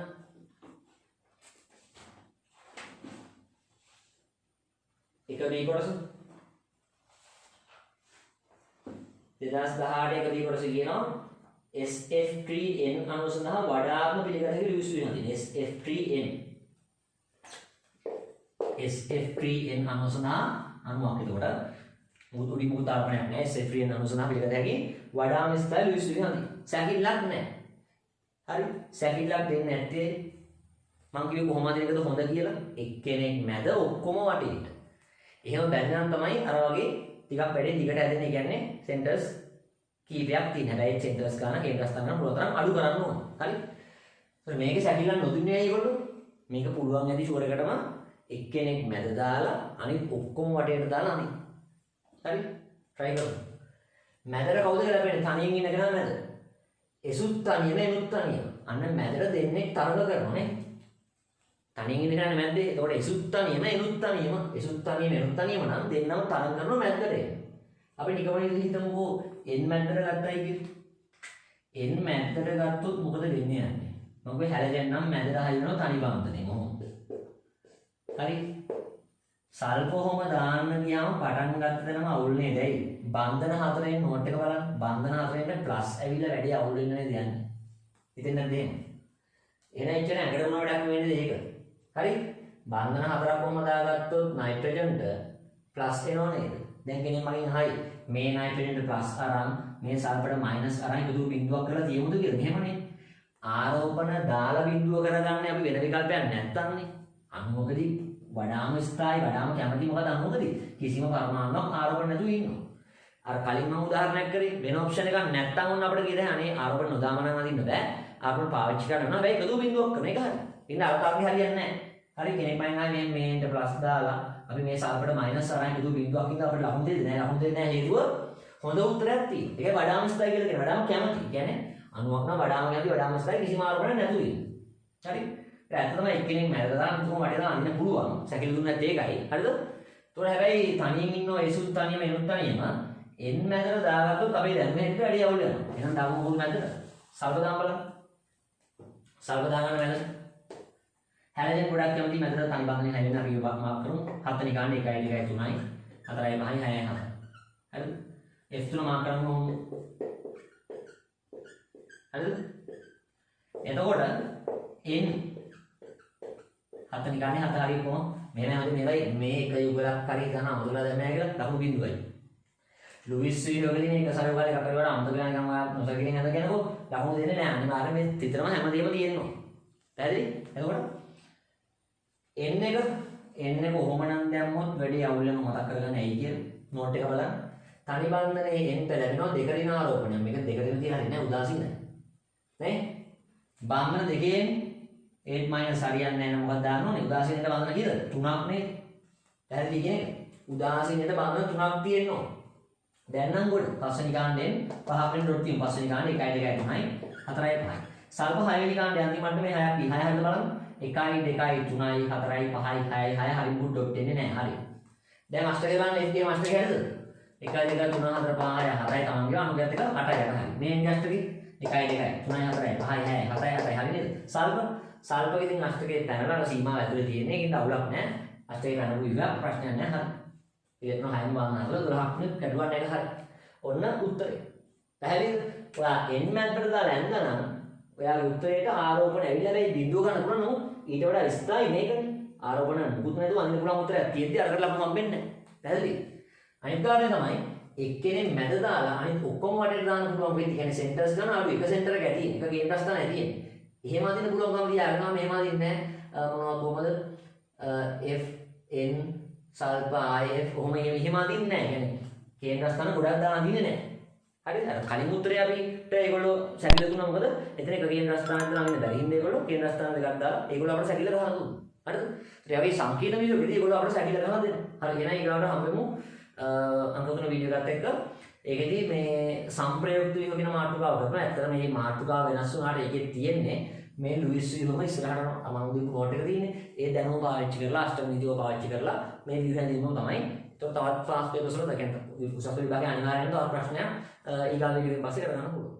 S1: එක B කොටස 2018 එක B කොටස කියනවා SF3N අණුව සඳහා වඩාත්ම පිළිගත හැකි ලියුස් වීම තියෙනවා. SF3N අණුව සඳහා අණුවක්. එතකොට උඩින් මුකුත් තාපනයක් නැහැ. SF3N අණුව සඳහා පිළිගත හැකි වඩාම ස්ථායි ලියුස් වීම තියෙනවා. සැකිල්ලක් නැහැ. හරි? සැකිල්ලක් දෙන්නේ නැත්තේ මං කිව්වේ කොහොමද මේකද හොඳ කියලා? එක්කෙනෙක් මැද ඔක්කොම වටේට. එහෙම බැරි නම් තමයි අර වගේ ටිකක් වැඩි දිගට හැදෙන්නේ. ඒ කියන්නේ සෙන්ටර්ස් කීපයක් තියෙන. හැබැයි සෙන්ටර්ස් ගන්න කේන්ද්‍රස්ථාන ගන්න පුළුවන් තරම් අඩු කරන්න ඕන. හරි? ඒත් මේකේ සැකිල්ලක් නොදුන්නේ ඇයි ඒගොල්ලෝ? මේක පුළුවන් ඇති ෂුවර් එකටම එක්කෙනෙක් මැද දාලා අනිත් ඔක්කොම වටේට දාලා අනිත්. හරි? try කරමු. මැදට කවුද ගැලපෙන්නේ? තනියෙන් ඉන්න කෙනා මැද. එසුත් තනියම එනුත් තනියම. අන්න මැදට දෙන්නේ තරඟ කරනවා නේ. තනියෙන් ඉන්න කෙනා මැද්දේ. එතකොට එසුත් තනියම එනුත් තනියම. එසුත් තනියම එනුත් තනියම නම් දෙන්නම තරඟ කරනවා මැද්දට එන්න. අපි නිකමනේ හිතමුකෝ n මැද්දට ගත්තයි කියලා. n මැද්දට ගත්තොත් මොකද වෙන්නේ යන්නේ? මම හැලෙන් නම් මැදට හරිනවා තනි බන්ධනේ මොහොත. හරි? සල්ප කොහොම දාන්න ගියාම පටන් ගත්ත තැනම අවුල් නේද? ඇයි? බන්ධන හතරෙන් නෝට් එක බලන්න. බන්ධන හතරෙන් ප්ලස් ඇවිල්ලා වැඩි අවුල් වෙන්නේ නේද යන්නේ. හිතෙන් නැද්ද එහෙම? එහෙනම් එච්චර ඇඟට මොන වැඩක් වෙන්නේද ඒක? හරි? බන්ධන හතරක් කොහොම දාගත්තොත් නයිට්‍රජන්ට ප්ලස් එනව නේද? දැන් කෙනෙක් මගෙන් අහයි මේ නයිට්‍රජන්ට ප්ලස් අරන් මේ සල්ෆරට මයිනස් අරන් එකතු බිඳුවක් කරලා තියමුද කියලා. මෙහෙමනේ. ආරෝපණ දාලා බිඳුව කරගන්නේ අපි වෙන විකල්පයක් නැත්තම්නේ. අනුමකදී වඩාම ස්ථායි වඩාම කැමති මොකද අනුමකදී කිසිම පරමාණුවක් ආරෝපණ නැතුව ඉන්නවා. අර කලින් මම උදාහරණයක් කරේ වෙන ඔප්ෂන් එකක් නැත්තම් ඔන්න අපිට කියද අනේ ආරෝපණ නොදාම නම් අදින්න බෑ. ආරෝපණ පාවිච්චි කරන්න ඕන. හැබැයි එකතු බිඳුවක් කරන එක හරි. ඉතින් අර තරගේ හරියන්නේ නැහැ. හරි කෙනෙක් මයින් ආවේ මේන්ට ප්ලස් දාලා අපි මේ සල්ෆරට මයිනස් අරන් එකතු බිඳුවක් ඉඳලා අපිට ලකුණු දෙන්නේ නැහැ. ලකුණු දෙන්නේ නැහැ හේතුව හොඳ උත්තරයක් තියෙනවා. ඒක වඩාම ස්ථායි කියලා කියන වඩාම කැමති. කියන්නේ අණුවක් නම් වඩාම කැමති වඩාම ස්ථායි කිසිම ආරෝපණයක් නැතුව ඉන්න. හරි? ඒක ඇත්තටම එක්කෙනෙක් මැරලා මුතුම වටේ දාලා අඳින්න පුළුවන්. සැකිලි දුන්නත් ඒකයි. හරිද? ඒතකොට හැබැයි තනියෙන් ඉන්නව ඒසුත් තනියම එනුත් තනියම එන් මැදට දාගත්තොත් අපි දැන් මේකට වැඩි අවුල් වෙනවා. එහෙනම් දාමු මොකද මැදට? සල්ප දාන්න බලන්න. සල්ප දාගන්න මැදට. හැලෙන් ගොඩක් කැමති මැදට තනි බඳින්න හැලෙන අපි මාක් කරමු. 7 නිකාණ්ඩ 1 2 3යි 4යි 5යි 6යි 7යි. හරිද? F3 මාක් කරන්න ඕනේ. හරිද? එතකොට n 7 නිකාණේ 7 හරිය කොහොම මෙහෙම හැමදේම මේවයි මේ එක යුගලක් හරිය ගන්න අමුතුලා දැම්මයි කියලා ලකුණු බිඳුවයි. ලුයිස් වීඩියෝකදී මේක සරල කාලේ කපේ වල අමුතු ගණන් ගම නොසකින් හද කියනකො ලකුණු දෙන්නේ නැහැ. අනිවාර්යයෙන් මේ තිතරම හැමදේම තියෙනවා. පැහැදිලි? එතකොට n එක කොහොම නම් දැම්මොත් වැඩි අවුල් වෙන මතක් කරගන්න ඇයි කියලා නෝට් එක බලන්න. තනි බන්ධනයේ n ලැබෙනවා දෙක දින ආරෝපණය. මේක දෙක දින තියලා හරිය නෑ උදාසීනයි. නේ? බන්ධන දෙකෙන් 8 මයිනස් හරියන්නේ නැහැ නේද? මොකක්ද දාන්න ඕනේ? උදාසීනට බන්ධන කීයද? 3ක් නේ. පැහැදිලි කියන්නේ? උදාසීනට බන්ධන 3ක් තියෙනවා. දැන් නම් ගොඩ පස්වෙනි කාණ්ඩයෙන් 5 වෙනි ඩොට් තියෙන පස්වෙනි කාණ්ඩේ 1 2 3යි 4යි 5යි. සල්ප 6 වෙනි කාණ්ඩේ අන්තිමට මේ 6ක් 6 හරියට බලන්න. 1යි 2යි 3යි 4යි 5යි 6යි 6යි හරිය මුඩ ඩොට් එන්නේ නැහැ. හරි. දැන් අෂ්ටකය බලන්න FK අෂ්ටකය හරියද? 1 2 3 4 5 6 7යි තමන්ගේ අනුගත එක 8යි හරි. මේ අෂ්ටකේ 1යි 2යි 3යි 4යි 5යි 6යි 7යි 8යි හරි නේද? සල්පක ඉතින් අෂ්ටකයේ පැනලා සීමාව ඇතුලේ තියෙන්නේ. ඒකින්ද අවුලක් නැහැ. අෂ්ටකේ පැනපු ඉවර ප්‍රශ්නයක් නැහැ. හරි. ඒත් නෝ 6න් බලන්න හදලා 12ක් නේ කැඩුවා නේද? හරි. ඔන්න උත්තරේ. පැහැදිලිද? ඔයා n මැද්දට දාලා ඇඳනනම් ඔයාගේ උත්තරේට ආරෝපණ ඇවිල්ලා වෙයි බිඳුව ගන්න පුළුවන් නමුත් ඊට වඩා ස්ථායි මේකනේ. ආරෝපණ මුකුත් නැතුව අඳින්න පුළුවන් උත්තරයක් තියෙද්දි අරකට ලකුණු හම්බෙන්නේ නැහැ. පැහැදිලි? අනිත් කාරණේ තමයි එක්කෙනෙක් මැද දාලා අනිත් ඔක්කොම වටේට දාන්න පුළුවන් වෙයි. කියන්නේ සෙන්ටර්ස් ගන්න අඩු එක සෙන්ටර් එක ඇති. එක කේන්ද්‍රස් තමයි තියෙන්නේ. එහෙම අදින්න පුළුවන්කම තියාගෙනවා මෙහෙම අදින්නේ නැහැ. මොනවද කොහමද? F n සල්ප if කොහොම එහෙම අදින්නේ නැහැ. කියන්නේ කේන්ද්‍රස්ථාන ගොඩක් දාලා අදින්නේ නැහැ. හරිද? අර කලින් උත්තරේ අපිට ඒගොල්ලෝ සැකිල දුන්නා මොකද? එතන එක කේන්ද්‍රස්ථානයක් දාලා අදින්න බැරි. හින්දා ඒගොල්ලෝ කේන්ද්‍රස්ථාන දෙකක් දාලා ඒගොල්ලෝ අපිට සැකිල ගහලා දුන්නා. හරිද? ඒ වගේ සංකීර්ණ වීඩියෝකදී ඒගොල්ලෝ අපිට සැකිල ගහලා දෙනවා. හරි එහෙනම් ඊගාවට හම්බෙමු අංක 3 වීඩියෝ එකත් එක්ක. ඒකෙදී මේ සම්ප්‍රයුක්ත වීම කියන මාතෘකාව කරනවා. ඇත්තටම මේ මාතෘකාව වෙනස් වුණාට ඒකේ තියෙන්නේ මේ ලුයිස් වීම ඉස්සරහට මම දීපු කෝට් එක තියෙන්නේ. ඒ දැනුම පාවිච්චි කරලා අෂ්ටම නීතිය පාවිච්චි කරලා මේ විසඳීම තමයි. ඒතකොට තවත් ෆාස්ට් පේපර්ස් වල දැන් උසස් විභාගයේ අනිවාර්යයෙන්ම තවත් ප්‍රශ්නයක් ඊගාව වීඩියෝ එකෙන් පස්සේ කරගන්න පුළුවන්.